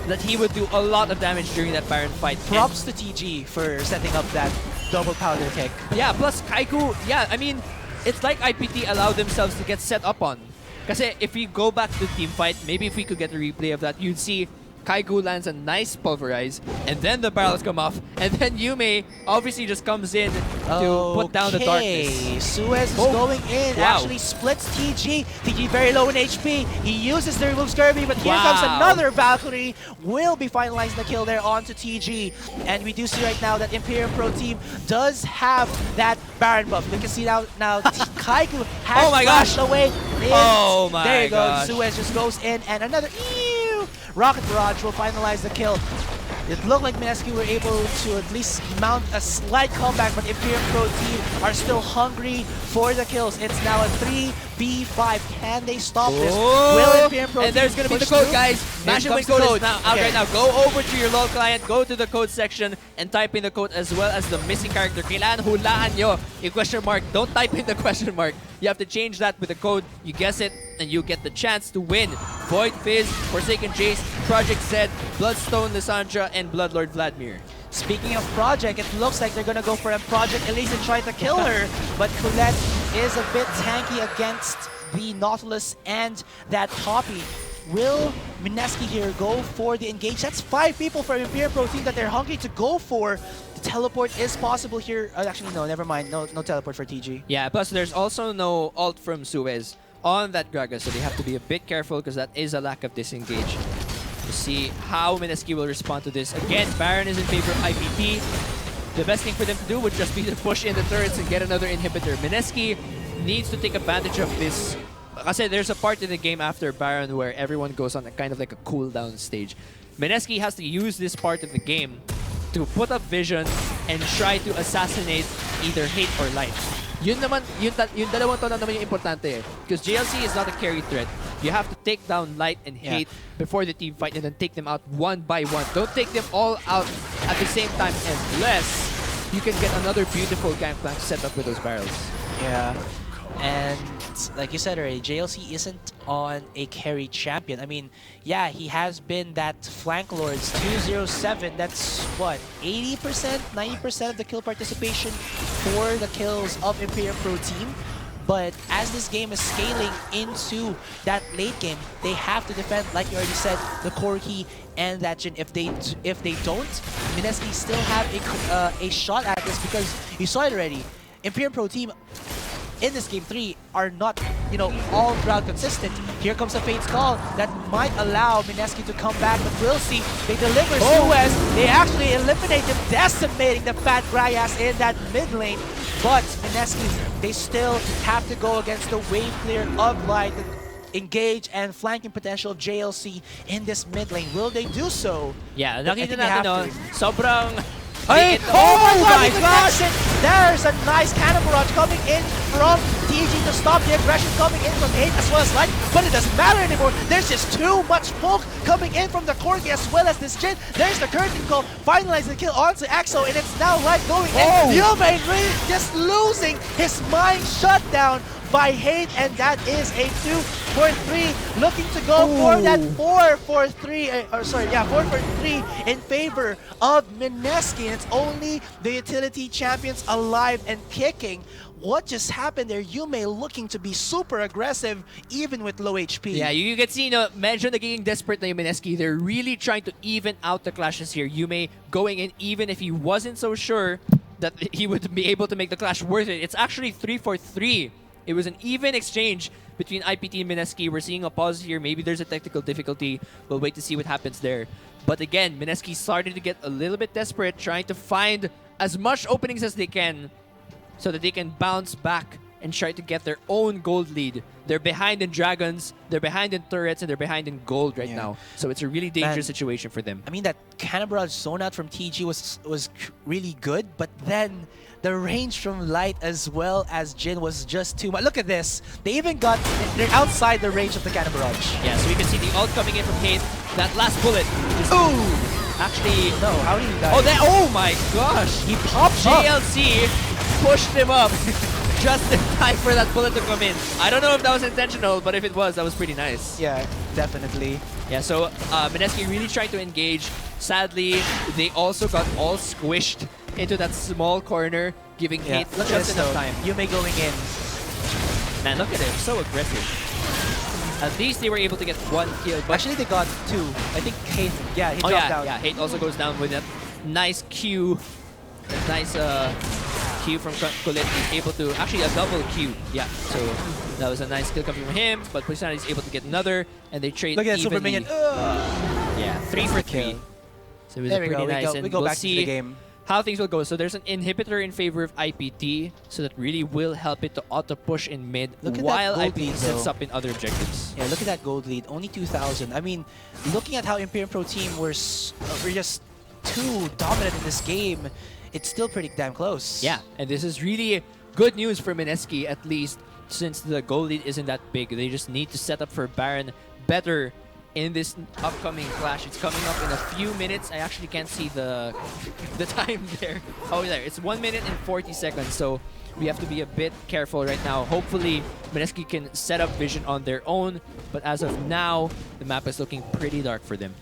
that he would do a lot of damage during that Baron fight. Props to TG for setting up that double powder kick. Yeah, plus Kaigu, yeah, I mean, it's like IPT allowed themselves to get set up on. Kasi if we go back to the team fight, maybe if we could get a replay of that, you'd see Kaigu lands a nice pulverize, and then the barrels come off, and then Yume obviously just comes in to put down the darkness. Suez is going in, actually splits TG. TG very low in HP. He uses the remove Scurvy, but here comes another Valkyrie. Will be finalizing the kill there onto TG. And we do see right now that Imperial Pro Team does have that Baron buff. We can see now Kaigu has flashed away. Oh my There you gosh. go. Suez just goes in, and another Rocket Barrage will finalize the kill. It looked like MSKI were able to at least mount a slight comeback, but Imperial Pro Team are still hungry for the kills. It's now a B5. Can they stop this? Oh, Will Imperium Pro and Team there's going to be the push code, through? guys. Mash Here and win comes the code is now out Okay. right now. Go over to your LOL client, go to the code section, and type in the code as well as the missing character. Kailangan hulaan nyo yung question mark. Don't type in the question mark. You have to change that with the code. You guess it, and you get the chance to win. Void Fizz, Forsaken Jace, Project Z, Bloodstone Lissandra, and Bloodlord Vladimir. Speaking of Project, it looks like they're gonna go for a Project Elise and try to kill her, but Colette is a bit tanky against the Nautilus and that Poppy. Will MSKI here go for the engage? That's 5 people from Imperium Pro Team that they're hungry to go for. The teleport is possible here. Actually, no, never mind. No teleport for TG. Yeah, plus there's also no ult from Suez on that Gragas, so they have to be a bit careful because that is a lack of disengage. To see how MSKI will respond to this. Again, Baron is in favor of IPT. The best thing for them to do would just be to push in the turrets and get another inhibitor. MSKI needs to take advantage of this. Kasi there's a part in the game after Baron where everyone goes on a kind of like a cooldown stage. MSKI has to use this part of the game to put up vision and try to assassinate either Hate or Light. Yun naman, yung dalawang to lang naman yung importante eh. Because JLC is not a carry threat. You have to take down Light and Hate before the team fight and then take them out one by one. Don't take them all out at the same time unless you can get another beautiful gangplank set up with those barrels. Yeah. And like you said already, JLC isn't on a carry champion. I mean, yeah, he has been that flank lords 207. That's what, 80%, 90% of the kill participation for the kills of Imperium Pro Team. But as this game is scaling into that late game, they have to defend, like you already said, the core key and that Jhin. If they don't, MSKI still have a shot at this because you saw it already. Imperium Pro Team in this game 3 are not, you know, all throughout consistent. Here comes a Fate's Call that might allow MSKI to come back, but we'll see. They deliver Suez. They actually eliminate him, decimating the Fat Grayas in that mid lane. But MSKI, they still have to go against the wave clear of Light, the engage and flanking potential of JLC in this mid lane. Will they do so? Yeah, I nakita think they have natin to. sobrang... Hey, oh my gosh! There's a nice cannon barrage coming in from TG to stop the aggression coming in from Hate as well as Light, but it doesn't matter anymore. There's just too much poke coming in from the Corgi as well as this Jhin. There's the curtain call, finalizing the kill onto Exo, and it's now Light going in. Yume really just losing his mind shutdown by Hate, and that is a 2 for 3, looking to go for that 4 for 3, 4 for 3 in favor of MSKI. It's only the utility champions alive and kicking. What just happened there? Yume looking to be super aggressive even with low HP. Yeah, you can see, medyo nagiging desperate na yung MSKI. They're really trying to even out the clashes here. Yume going in even if he wasn't so sure that he would be able to make the clash worth it. It's actually 3 for 3. It was an even exchange between IPT and MSKI. We're seeing a pause here. Maybe there's a technical difficulty. We'll wait to see what happens there. But again, MSKI started to get a little bit desperate, trying to find as much openings as they can so that they can bounce back and try to get their own gold lead. They're behind in dragons, they're behind in turrets, and they're behind in gold right now. So it's a really dangerous situation for them. I mean, that cannon barrage zone out from TG was really good, but then the range from Light as well as Jhin was just too much. Look at this. They even got, they're outside the range of the cannon barrage. Yeah, so we can see the ult coming in from Hate. That last bullet is... Ooh! Actually... No, how did he die? Oh my gosh! He popped up. JLC pushed him up just in time for that bullet to come in. I don't know if that was intentional, but if it was, that was pretty nice. Yeah, definitely. Yeah, so MSKI really trying to engage. Sadly, they also got all squished into that small corner, giving Hate Look just at this enough though. time. Yume going in. Man, look at him, so aggressive. At least they were able to get 1 kill. But Actually, they got 2. I think Hate, he dropped down. Yeah, Hate also goes down with that nice Q. A nice Q from Colette. He's able to, actually a double Q. Yeah, so that was a nice kill coming from him, but Poisson is able to get another, and they trade Look at that super evenly. minion. Yeah, 3 for 3. Kill. So it was There we pretty go. nice, We and go we'll back to see the game. how things will go. So there's an inhibitor in favor of IPT, so that really will help it to auto-push in mid Look at while that gold IPT lead, sets though. up in other objectives. Yeah, look at that gold lead. Only 2,000. I mean, looking at how Imperium Pro Team were just too dominant in this game, it's still pretty damn close. Yeah, and this is really good news for MSKI, at least. since the goal lead isn't that big, they just need to set up for Baron better in this upcoming clash. It's coming up in a few minutes. I actually can't see the time there. Oh, there. It's 1 minute and 40 seconds. So we have to be a bit careful right now. Hopefully, MSKI can set up vision on their own. But as of now, the map is looking pretty dark for them.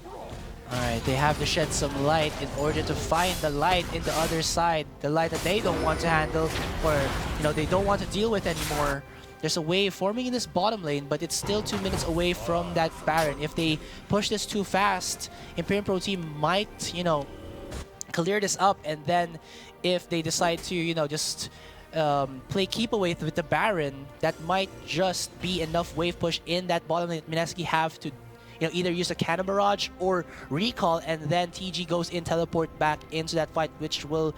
Alright, they have to shed some light in order to find the light in the other side. The light that they don't want to handle, or they don't want to deal with anymore. There's a wave forming in this bottom lane, but it's still 2 minutes away from that Baron. If they push this too fast, Imperium Pro Team might, clear this up, and then if they decide to, just play keep away with the Baron, that might just be enough wave push in that bottom lane. MSKI have to either use a Cannon Barrage or recall, and then TG goes in, teleport back into that fight, which will,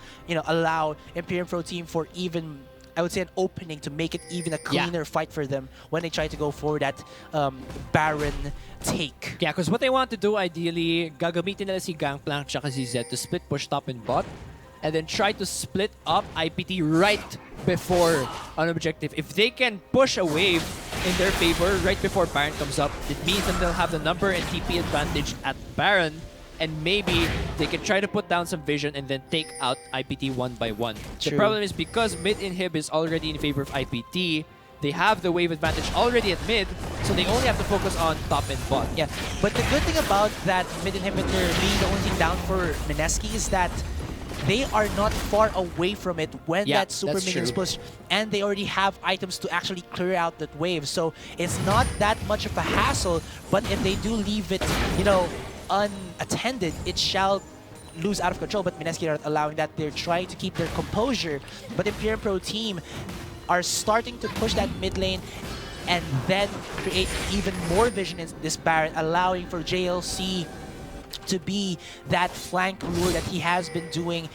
allow Imperium Pro Team for even, I would say, an opening to make it even a cleaner fight for them when they try to go for that Baron take. Yeah, because what they want to do ideally, gagamitin nila si Gangplank tsaka si Zed to split push top and bot, and then try to split up IPT right before an objective. If they can push a wave in their favor right before Baron comes up, it means that they'll have the number and TP advantage at Baron, and maybe they can try to put down some vision and then take out IPT one by one. True. The problem is because mid inhib is already in favor of IPT, they have the wave advantage already at mid, so they only have to focus on top and bot. Yeah, but the good thing about that mid inhibitor being the only thing down for MSKI is that they are not far away from it when that super minions push, and they already have items to actually clear out that wave. So it's not that much of a hassle, but if they do leave it, unattended, it shall lose out of control. But MSKI are not allowing that. They're trying to keep their composure, but Imperium Pro Team are starting to push that mid lane and then create even more vision in this Baron, allowing for JLC to be that flank lure that he has been doing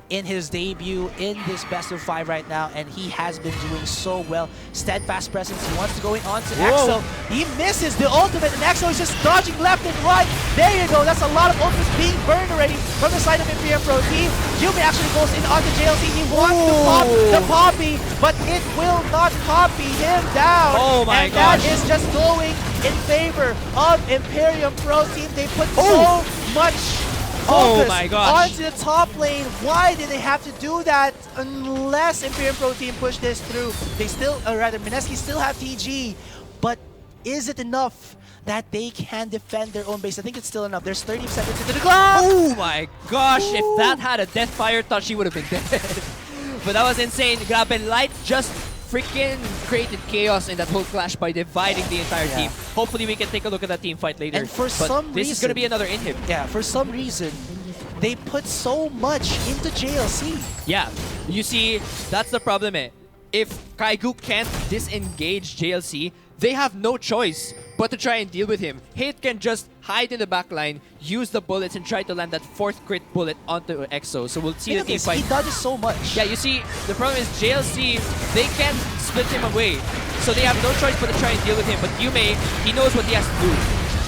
in his debut in this best of 5 right now, and he has been doing so well. Steadfast presence, he wants to go in onto EXO. He misses the ultimate, and EXO is just dodging left and right. There you go, that's a lot of ultimates being burned already from the side of Imperium Pro Team. Yume actually goes in onto JLC. He wants to pop the Poppy, but it will not copy him down. Oh my gosh. gosh. That is just going in favor of Imperium Pro Team. They put so much focus onto the top lane. Why did they have to do that unless Imperium Pro Team push this through? They still, or rather, MSKI still have TG, but is it enough that they can defend their own base? I think it's still enough. There's 30 seconds into the clock. Oh my gosh, if that had a death fire touch, he would have been dead. But that was insane. Grabe, Light just freaking created chaos in that whole clash by dividing the entire team. Hopefully we can take a look at that team fight later. And for some reason, this is going to be another inhib. Yeah, for some reason, they put so much into JLC. Yeah, you see, that's the problem If Kaigu can't disengage JLC, they have no choice but to try and deal with him. Hate can just hide in the backline, use the bullets, and try to land that 4th crit bullet onto EXO. So we'll see the team fight. He dodges so much. Yeah, you see, the problem is JLC, they can't split him away. So they have no choice but to try and deal with him. But Yume, he knows what he has to do.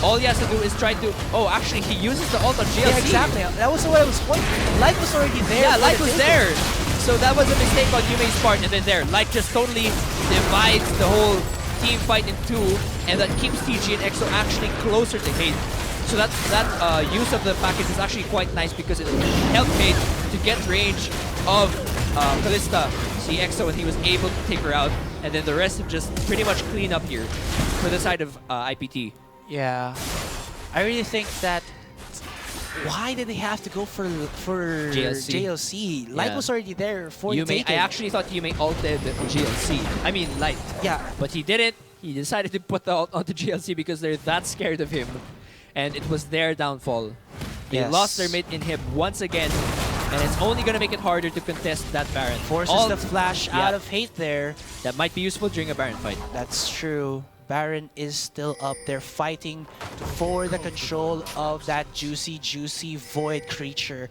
All he has to do is try to... Oh, actually, he uses the ult on JLC. Yeah, exactly. That was what I was wondering. Light was already there. Yeah, Light was there. So that was a mistake on Yume's part. And then there, Light just totally divides the whole team fight in two, and that keeps TG and EXO actually closer to Hate. So that use of the package is actually quite nice because it helped Hate to get range of Kalista. See EXO, and he was able to take her out, and then the rest of just pretty much clean up here for the side of IPT. Yeah, I really think that. Why did they have to go for JLC? Light was already there for the taking. I actually thought Yume ulted JLC. I mean Light. Yeah. But he didn't. He decided to put the ult onto JLC because they're that scared of him. And it was their downfall. They lost their mid inhib once again. And it's only going to make it harder to contest that Baron. Forces the flash out of Hate there. That might be useful during a Baron fight. That's true. Baron is still up there fighting for the control of that juicy void creature.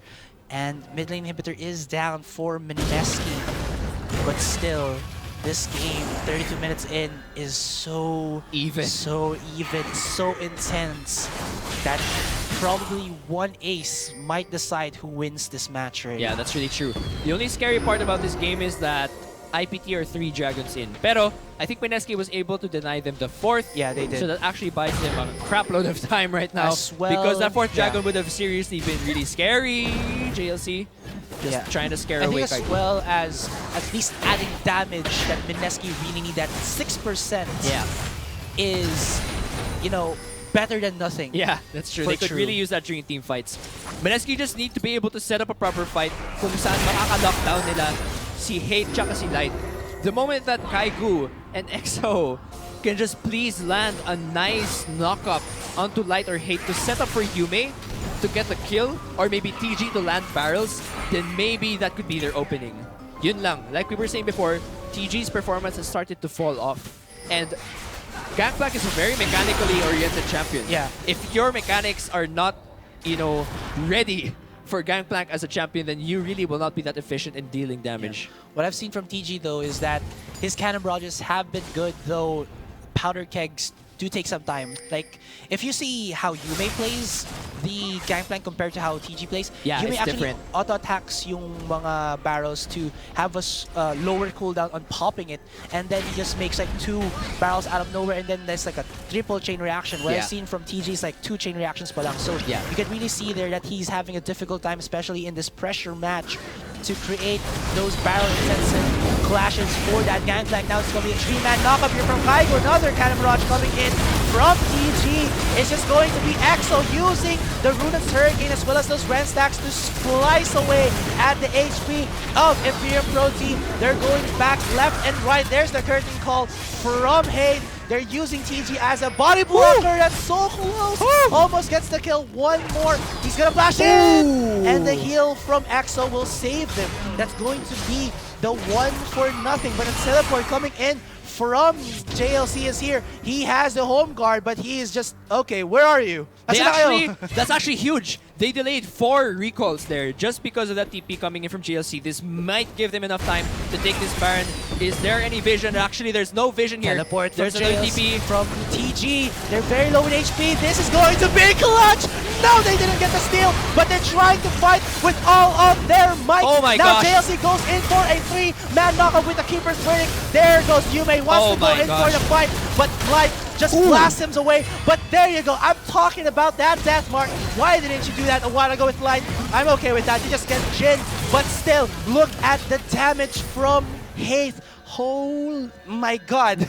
And mid lane inhibitor is down for MSKI. But still, this game, 32 minutes in, is so even, so intense that probably one ace might decide who wins this match right Yeah, now. that's really true. The only scary part about this game is that IPT are 3 dragons in. Pero I think MSKI was able to deny them the 4th. Yeah, they did. So that actually buys them a crap load of time right now. As well, because that 4th dragon would have seriously been really scary. JLC just trying to scare away. I think as well as at least adding damage that MSKI really need, that 6% is, you know, better than nothing. Yeah, that's true. They could really use that during team fights. MSKI just need to be able to set up a proper fight kung saan makaka-lockdown nila si Hate tsaka si Light. The moment that Kaigu and EXO can just please land a nice knock-up onto Light or Hate to set up for Yume to get the kill, or maybe TG to land barrels, then maybe that could be their opening. Yun lang. Like we were saying before, TG's performance has started to fall off. And Gangplank is a very mechanically oriented champion. Yeah. If your mechanics are not, you know, ready for Gangplank as a champion, then you really will not be that efficient in dealing damage. What I've seen from TG though is that his cannon barrages have been good, though powder kegs do take some time. Like, if you see how Yume plays the Gangplank compared to how TG plays, Yume it's actually different. auto-attacks yung mga barrels to have a lower cooldown on popping it, and then he just makes like 2 barrels out of nowhere, and then there's like a triple chain reaction. What I've seen from TG is like 2 chain reactions pa lang. So you can really see there that he's having a difficult time, especially in this pressure match, to create those barrel-intensive clashes for that Gangplank. Now it's going to be a 3-man knockup here from Kaigo. Another cannon barrage coming in from TG. It's just going to be EXO using the Runa's Hurricane as well as those Ren stacks to slice away at the HP of Imperium Pro Team. They're going back left and right. There's the curtain call from Hate. They're using TG as a body blocker. That's so close. Almost gets the kill. One more. He's going to flash in. And the heal from EXO will save them. That's going to be the 1-for-0. But a teleport coming in from JLC is here. He has the home guard, but he is just, okay, where are you? That's actually huge. They delayed 4 recalls there just because of that TP coming in from JLC. This might give them enough time to take this Baron. Is there any vision? Actually, there's no vision here. Teleport there's from another JLC TP from TG. They're very low in HP. This is going to be clutch. No, they didn't get the steal, but they're trying to fight with all of their might. Oh my now gosh. JLC goes in for a 3-man knockup with the Keeper's Verdict. There goes Yume, wants to go in for the fight, but Light just blasts him away. But there you go. I'm talking about that death mark. Why didn't you do that a while ago with Light? I'm okay with that. You just get Jin. But still, look at the damage from Hate. Oh my god.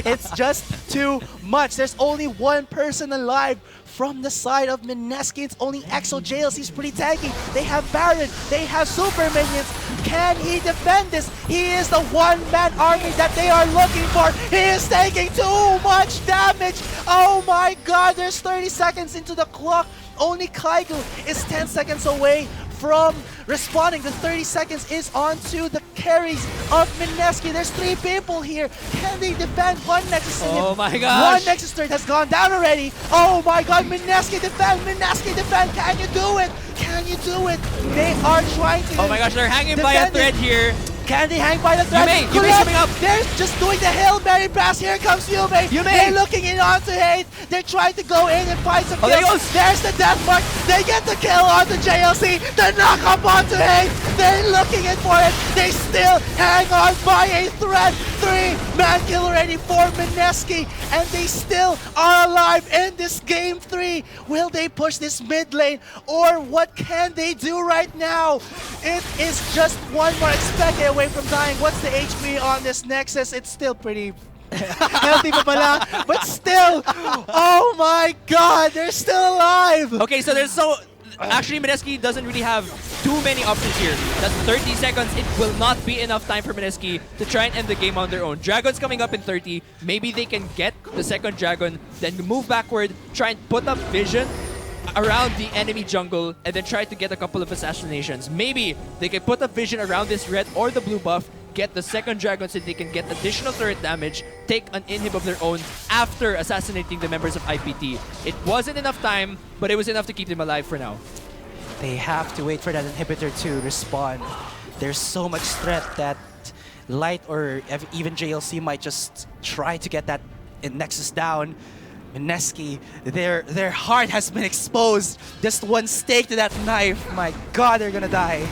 It's just too much. There's only one person alive from the side of MSKI. It's only EXO. JLC's pretty tanky. They have Baron. They have super minions. Can he defend this? He is the one-man army that they are looking for. He is taking too much damage. Oh my god. There's 30 seconds into the clock. Only Kaigo is 10 seconds away from responding. The 30 seconds is onto the carries of MSKI. There's 3 people here. Can they defend? One Nexus? Oh my gosh. One Nexus turret has gone down already. Oh my god, MSKI defend! MSKI defend! Can you do it? Can you do it? They are trying to. Oh my gosh, they're hanging by a thread here. Can they hang by the thread? Yume's coming up. They're just doing the Hail Mary pass. Here comes Yume. They're looking in onto Hate. They're trying to go in and find some kills. There's the death mark. They get the kill onto JLC. The knock up onto Hate. They're looking in for it. They still hang on by a thread. 3-man kill already for MSKI. And they still are alive in this game 3. Will they push this mid lane? Or what can they do right now? It is just one more expected away from dying. What's the HP on this Nexus? It's still pretty healthy pa pala, but still, oh my god, they're still alive. Okay, so actually MSKI doesn't really have too many options here. That's 30 seconds. It will not be enough time for MSKI to try and end the game on their own. Dragon's coming up in 30. Maybe they can get the second Dragon, then move backward, try and put up vision around the enemy jungle, and then try to get a couple of assassinations. Maybe they can put up vision around this red or the blue buff, get the second Dragon so they can get additional turret damage, take an inhib of their own after assassinating the members of IPT. It wasn't enough time, but it was enough to keep them alive for now. They have to wait for that inhibitor to respond. There's so much threat that Light or even JLC might just try to get that Nexus down. MSKI, their heart has been exposed. Just one stake to that knife. My god, they're gonna die.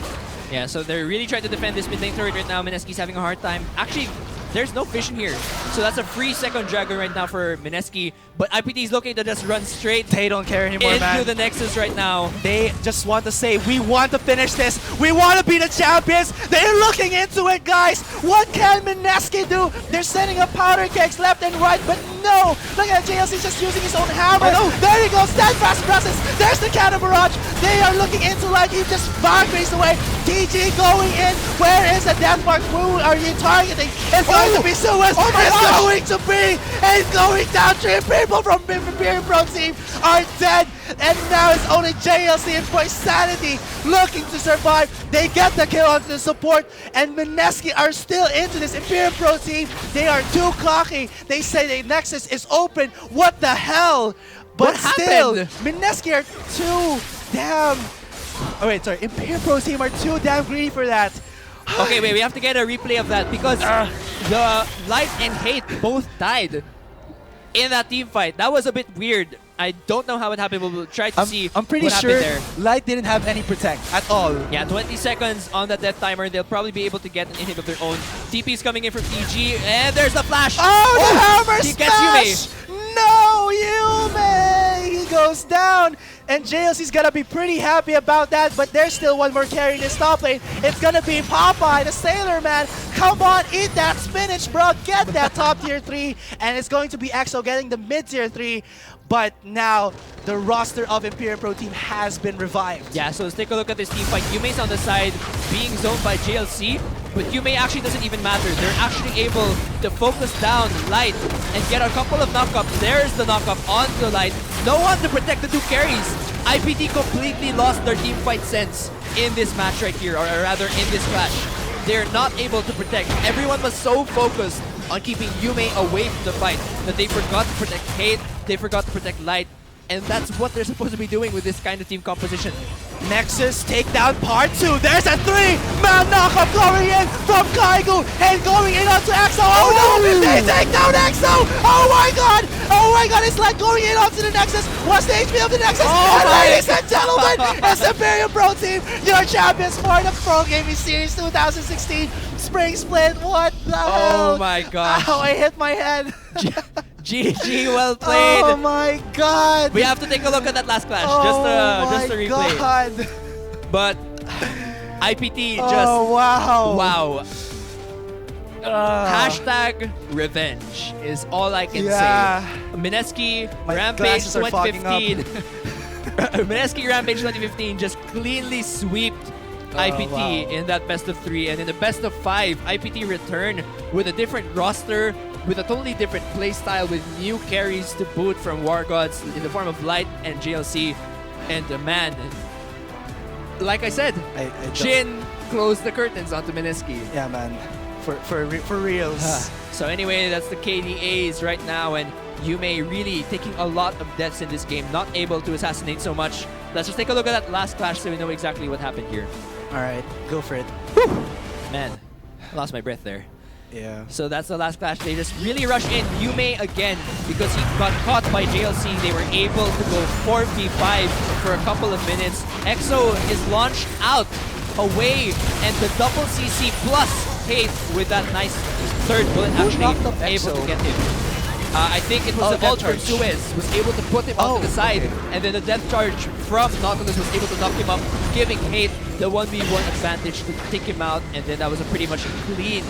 Yeah, so they're really trying to defend this mid lane turret right now. Mineski's having a hard time. Actually, there's no vision here. So that's a free second dragon right now for Mineski. But IPT is looking to just run straight They don't care anymore, man. into the Nexus right now. They just want to say, we want to finish this. We want to be the champions. They're looking into it, guys. What can Mineski do? They're sending up powder kegs left and right, but no. Look at JLC just using his own hammer. Oh, there he goes. Steadfast presence. There's the cannon barrage. They are looking into like he just backbreaks away. TG going in. Where is the death mark? Who are you targeting? It's going to be Suez. It's going to be. It's going down. 3 people from Imperial Pro team are dead. And now it's only JLC and Boy Sanity looking to survive. They get the kill onto the support, and Mineski are still into this Imperial Pro team. They are too cocky. They say the Nexus is open. What the hell? But What still, happened? Mineski are too damn... Oh wait, sorry. Imperial Pro team are too damn greedy for that. Okay, wait, we have to get a replay of that because the Light and Hate both died in that team fight. That was a bit weird. I don't know how it happened, but we'll try to see I'm pretty what sure happened there. Light didn't have any protect at all. Yeah, 20 seconds on the death timer. They'll probably be able to get an inhib of their own. TP's coming in from PG, and there's the flash. Oh, the hammer he smash! gets Yume. No, Yume! He goes down, and JLC's gonna be pretty happy about that, but there's still one more carry in this top lane. It's gonna be Popeye, the Sailor Man. Come on, eat that spinach, bro. Get that top tier 3, and it's going to be EXO getting the mid tier 3. But now, the roster of Imperial Pro team has been revived. Yeah, so let's take a look at this team fight. Yume's on the side, being zoned by JLC, but Yume actually doesn't even matter. They're actually able to focus down Light and get a couple of knockups. There's the knockup onto the Light. No one to protect the 2 carries. IPT completely lost their team fight sense in this match right here, or rather in this clash. They're not able to protect. Everyone was so focused on keeping Yume away from the fight that they forgot to protect Hate, they forgot to protect Light, and that's what they're supposed to be doing with this kind of team composition. Nexus takedown part 2. There's a 3-man knockup going in from Kaigu and going in onto EXO. Oh no! They take down EXO! Oh my god! Oh my god! It's like going in onto the Nexus. What's the HP of the Nexus? And ladies and gentlemen, it's Imperial Pro Team, your champions for the Pro Gaming Series 2016 Spring Split. What the hell? Oh my gosh. Ow, I hit my head. GG, well played. Oh my god! We have to take a look at that last clash, just a replay. God. But IPT just Oh wow! wow. Hashtag revenge is all I can Yeah. say. Mineski My Rampage glasses are fogging up. 2015. Mineski Rampage 2015 just cleanly swept IPT wow. in that best of 3, and in the best of 5, IPT return with a different roster, with a totally different playstyle, with new carries to boot from War Gods in the form of Light and JLC. And man, like I said, I Jin closed the curtains onto Mineski. Yeah, man. For reals. So anyway, that's the KDAs right now, and Yume really taking a lot of deaths in this game, not able to assassinate so much. Let's just take a look at that last clash so we know exactly what happened here. All right, go for it. Man, I lost my breath there. Yeah. So that's the last clash. They just really rush in Yume again because he got caught by JLC. They were able to go 4v5 for a couple of minutes. EXO is launched out away, and the double CC plus Hate with that nice third bullet actually knocked up able to EXO? get him. I think it was the ult from Suez was able to put him onto the side, and then the death charge from Nautilus was able to knock him up, giving Hate the 1v1 advantage to take him out, and then that was a pretty much clean,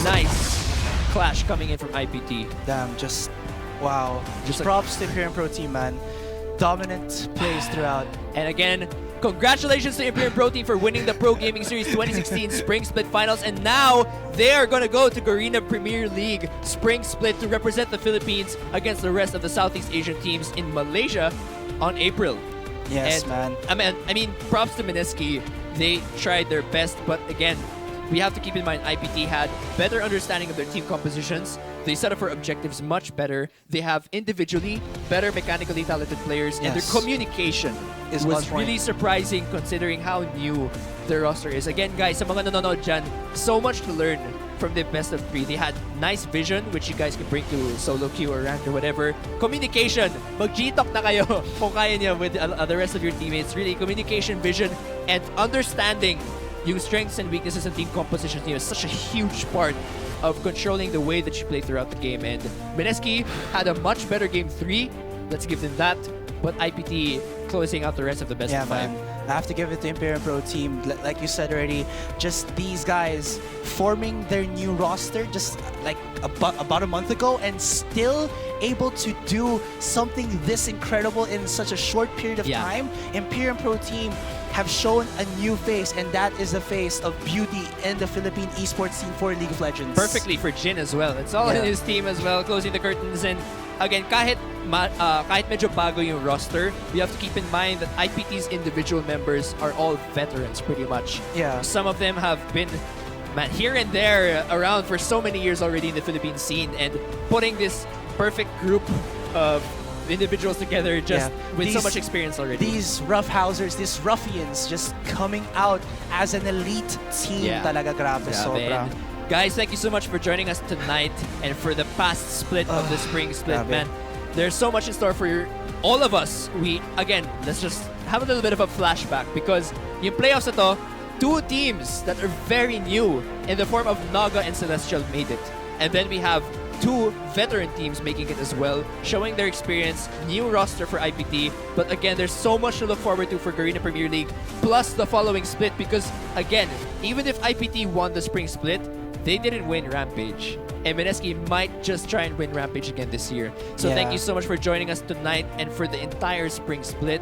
nice clash coming in from IPT. Damn, just wow. Just like- props to Imperial Pro Team, man. Dominant plays throughout. And again, congratulations to Imperial Pro Team for winning the Pro Gaming Series 2016 Spring Split Finals, and now they are going to go to Garena Premier League Spring Split to represent the Philippines against the rest of the Southeast Asian teams in Malaysia on April. Yes, And, man. I mean, props to Mineski. They tried their best, but again, we have to keep in mind IPT had better understanding of their team compositions. They set up for objectives much better. They have individually better mechanically talented players, and their communication Is was on point. really surprising considering how new their roster is. Again, guys, sa mga nanonood dyan, so much to learn from the best of 3. They had nice vision, which you guys can bring to solo queue or rank or whatever. Communication, mag-G-talk na kayo kung kaya niya with the rest of your teammates. Really, communication, vision, and understanding yung strengths and weaknesses and team composition team is such a huge part of controlling the way that you play throughout the game. And MSKI had a much better game 3. Let's give them that. But IPT closing out the rest of the best of 5. Man. I have to give it to Imperial Pro team. Like you said already, just these guys forming their new roster just like about a month ago and still able to do something this incredible in such a short period of time. Imperial Pro team have shown a new face, and that is the face of beauty in the Philippine esports scene for League of Legends. Perfectly for Jin as well. It's all in his team as well, closing the curtains. And again, kahit medyo bago yung roster, we have to keep in mind that IPT's individual members are all veterans pretty much. Some of them have been here and there around for so many years already in the Philippine scene, and putting this perfect group of individuals together just with so much experience already. These roughhousers, these ruffians just coming out as an elite team talaga, grabe, sobra. Guys, thank you so much for joining us tonight and for the past split of the spring split, man. There's so much in store for all of us. Again, let's just have a little bit of a flashback because yung playoffs na to, 2 teams that are very new in the form of Naga and Celestial made it. And then we have 2 veteran teams making it as well, showing their experience, new roster for IPT. But again, there's so much to look forward to for Garena Premier League, plus the following split because, again, even if IPT won the spring split, they didn't win Rampage. And MSKI might just try and win Rampage again this year. So thank you so much for joining us tonight and for the entire spring split.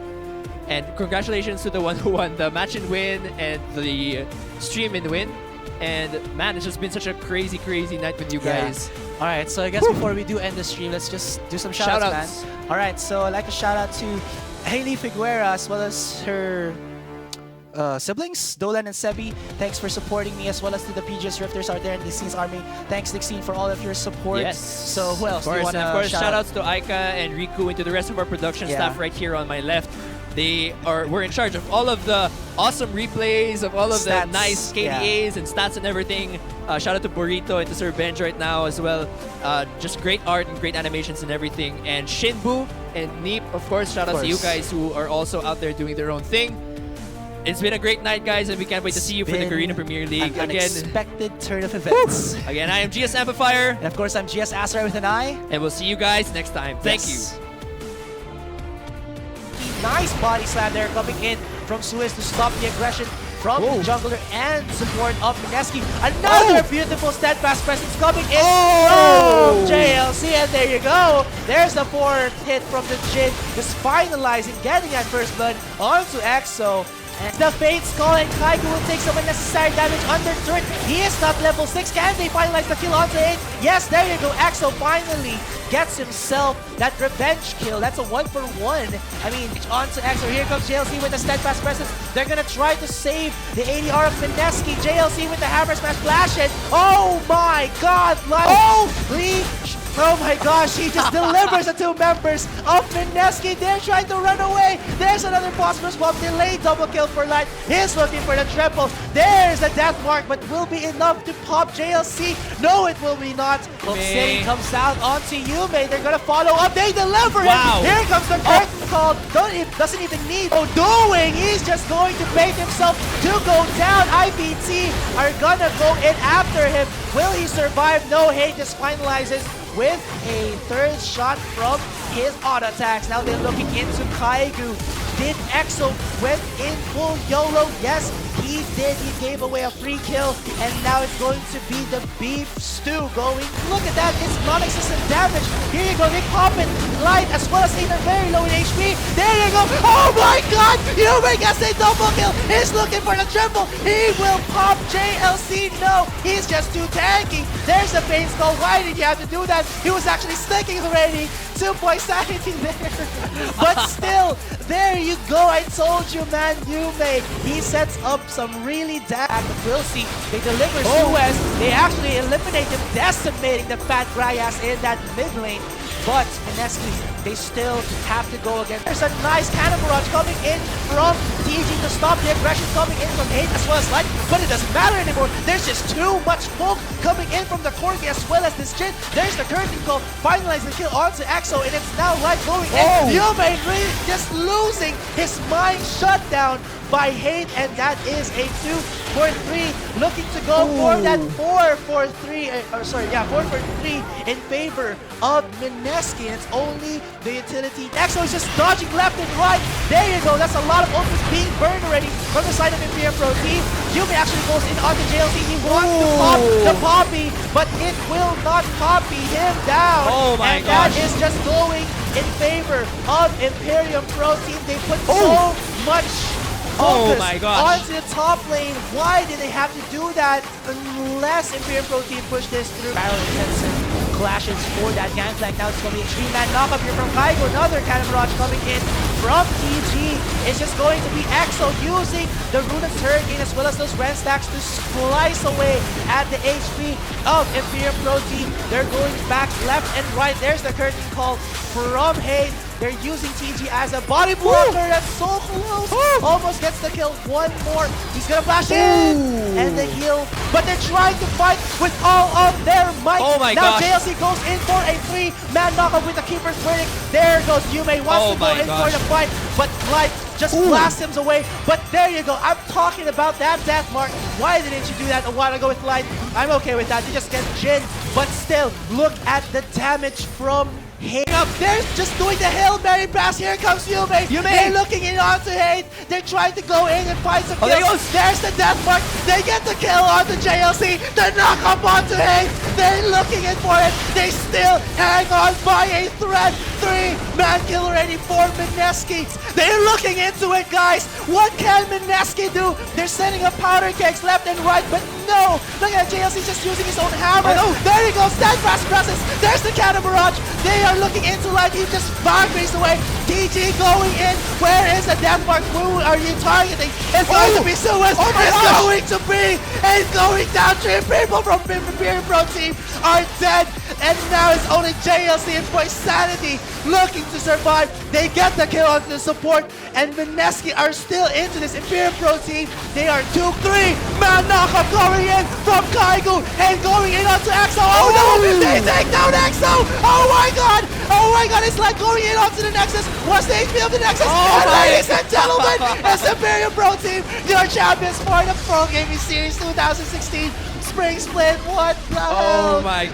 And congratulations to the one who won the match and win and the stream and win. And man, it's just been such a crazy, crazy night with you guys. Alright, so I guess before we do end the stream, let's just do some shoutouts, man. Alright, so I'd like to shout out to Hailey Figuera as well as her siblings, Dolan and Sebi. Thanks for supporting me, as well as to the PGS Rifters out there in the Scenes Army. Thanks, Nixine, for all of your support. Yes. So who else? Of course, shout outs to Aika and Riku and to the rest of our production staff right here on my left. We're in charge of all of the awesome replays, of all of the nice KDAs and stats and everything. Shout out to Burrito and to Sir Benj right now as well. Just great art and great animations and everything. And Shinbu and Neep, of course, shout out to you guys who are also out there doing their own thing. It's been a great night, guys, and we can't wait to see you for the Garena Premier League. An unexpected turn of events. Again, I am GS Amplifier. And of course, I'm GS Asrar with an I. And we'll see you guys next time. Thank you. Nice body slam there coming in from Suez to stop the aggression from the jungler and support of MSKI. Another beautiful steadfast presence coming in from JLC, and there you go. There's the 4th hit from the Jin, just finalizing, getting that first blood onto EXO. And the Fates call, and Kaigu will take some unnecessary damage under turret. He is not level 6. Can they finalize the kill onto 8? Yes, there you go. EXO finally gets himself that revenge kill. That's a 1-for-1. I mean, onto EXO. Here comes JLC with the steadfast presence. They're gonna try to save the ADR of MSKI. JLC with the hammer smash flash hit. Oh my god! Oh my gosh, he just delivers the 2 members of MSKI. They're trying to run away. There's another phosphorus bomb. Delayed double kill for Light. He's looking for the triple. There's the death mark, but will be enough to pop JLC. No, it will be not. City comes down onto Yume. They're gonna follow up. They deliver it. Here comes the curtain call. Doesn't even need doing. He's just going to bait himself to go down. IPT are gonna go in after him. Will he survive? No, Hate just finalizes with a 3rd shot from his auto attacks. Now they're looking into Kaigu. Did EXO went in full YOLO? Yes, he did. He gave away a free kill, and now it's going to be the beef stew going. Look at that, it's non-existent damage. Here you go, Nick Poppin, Light, as well as Aiden very low in HP. There you go. Oh my god! Yume gets a double kill. He's looking for the triple. He will pop JLC. No, he's just too tanky. There's the pain skull. Why did you have to do that? He was actually sticking already. 2-point sanity there. But still, there you go. I told you, man. Yume, he sets up some really damn. We'll see. They deliver Suez. They actually eliminate him, decimating the fat Grayas in that mid lane. But MSKI, they still have to go again. There's a nice cannon barrage coming in from TG to stop the aggression coming in from 8 as well as Light, but it doesn't matter anymore. There's just too much smoke coming in from the Corgi as well as this Jin. There's the curtain call, finalize the kill onto EXO, and it's now Light going in. Yume really just losing his mind, shut down by Hate, and that is a 2 for 3, looking to go for that 4 for 3, or sorry, yeah, 4 for 3 in favor of MSKI. It's only the utility. Nexo is just dodging left and right. There you go. That's a lot of ultimates being burned already from the side of Imperial Pro Team. Yume actually goes in onto JLC. He wants to pop the Poppy, but it will not copy him down. Oh my and gosh. that is just going in favor of Imperium Pro Team. They put so much focus my gosh. onto the top lane. Why did they have to do that unless Imperium Pro Team push this through? Barrel intensive clashes for that gangplank. Now it's going to be a 3-man knockup here from Kaigo. Another Cannon Barrage coming in from TG. It's just going to be EXO using the Runa's Hurricane as well as those Ren stacks to slice away at the HP of Imperium Pro Team. They're going back left and right. There's the curtain call from Hate. They're using TG as a body blocker. That's so close. Almost gets the kill. One more. He's gonna flash in. And the heal. But they're trying to fight with all of their might. Oh my now gosh. JLC goes in for a 3-man knockup with the Keeper's Verdict. There goes Yume. Wants to go in for the fight. But Light just blasts him away. But there you go. I'm talking about that death mark. Why didn't you do that a while ago with Light? I'm okay with that. You just get Jin. But still, look at the damage from Hate up there, just doing the Hail Mary pass. Here comes Yume. They're looking in onto Hate. They're trying to go in and find some kills. There's the death mark. They get the kill onto JLC. The knock up onto Hate. They're looking in for it. They still hang on by a thread. 3-man kill already for MSKI. They're looking into it, guys. What can MSKI do? They're sending up powder kegs left and right, but no. Look at JLC just using his own hammer. There he goes. Steadfast presence. There's the Cannon Barrage. They are looking into Light. He just Valkyries away. TG going in. Where is the death mark? Who are you targeting? It's going to be Suez. It's going to be. It's going down. 3 people from Imperial Pro Team are dead. And now it's only JLC and Boy Sanity looking to survive. They get the kill onto the support. And MSKI are still into this Imperial Pro Team. They are 2-3-man knockup coming in from Kaigo and going in onto EXO. Oh no! They take down EXO! Oh my god! Oh my god! It's like going in onto the Nexus. What's the HP of the Nexus? And ladies and gentlemen, it's Imperial Pro Team, your champions for the Pro Gaming Series 2016 Spring Split. What the hell? Oh my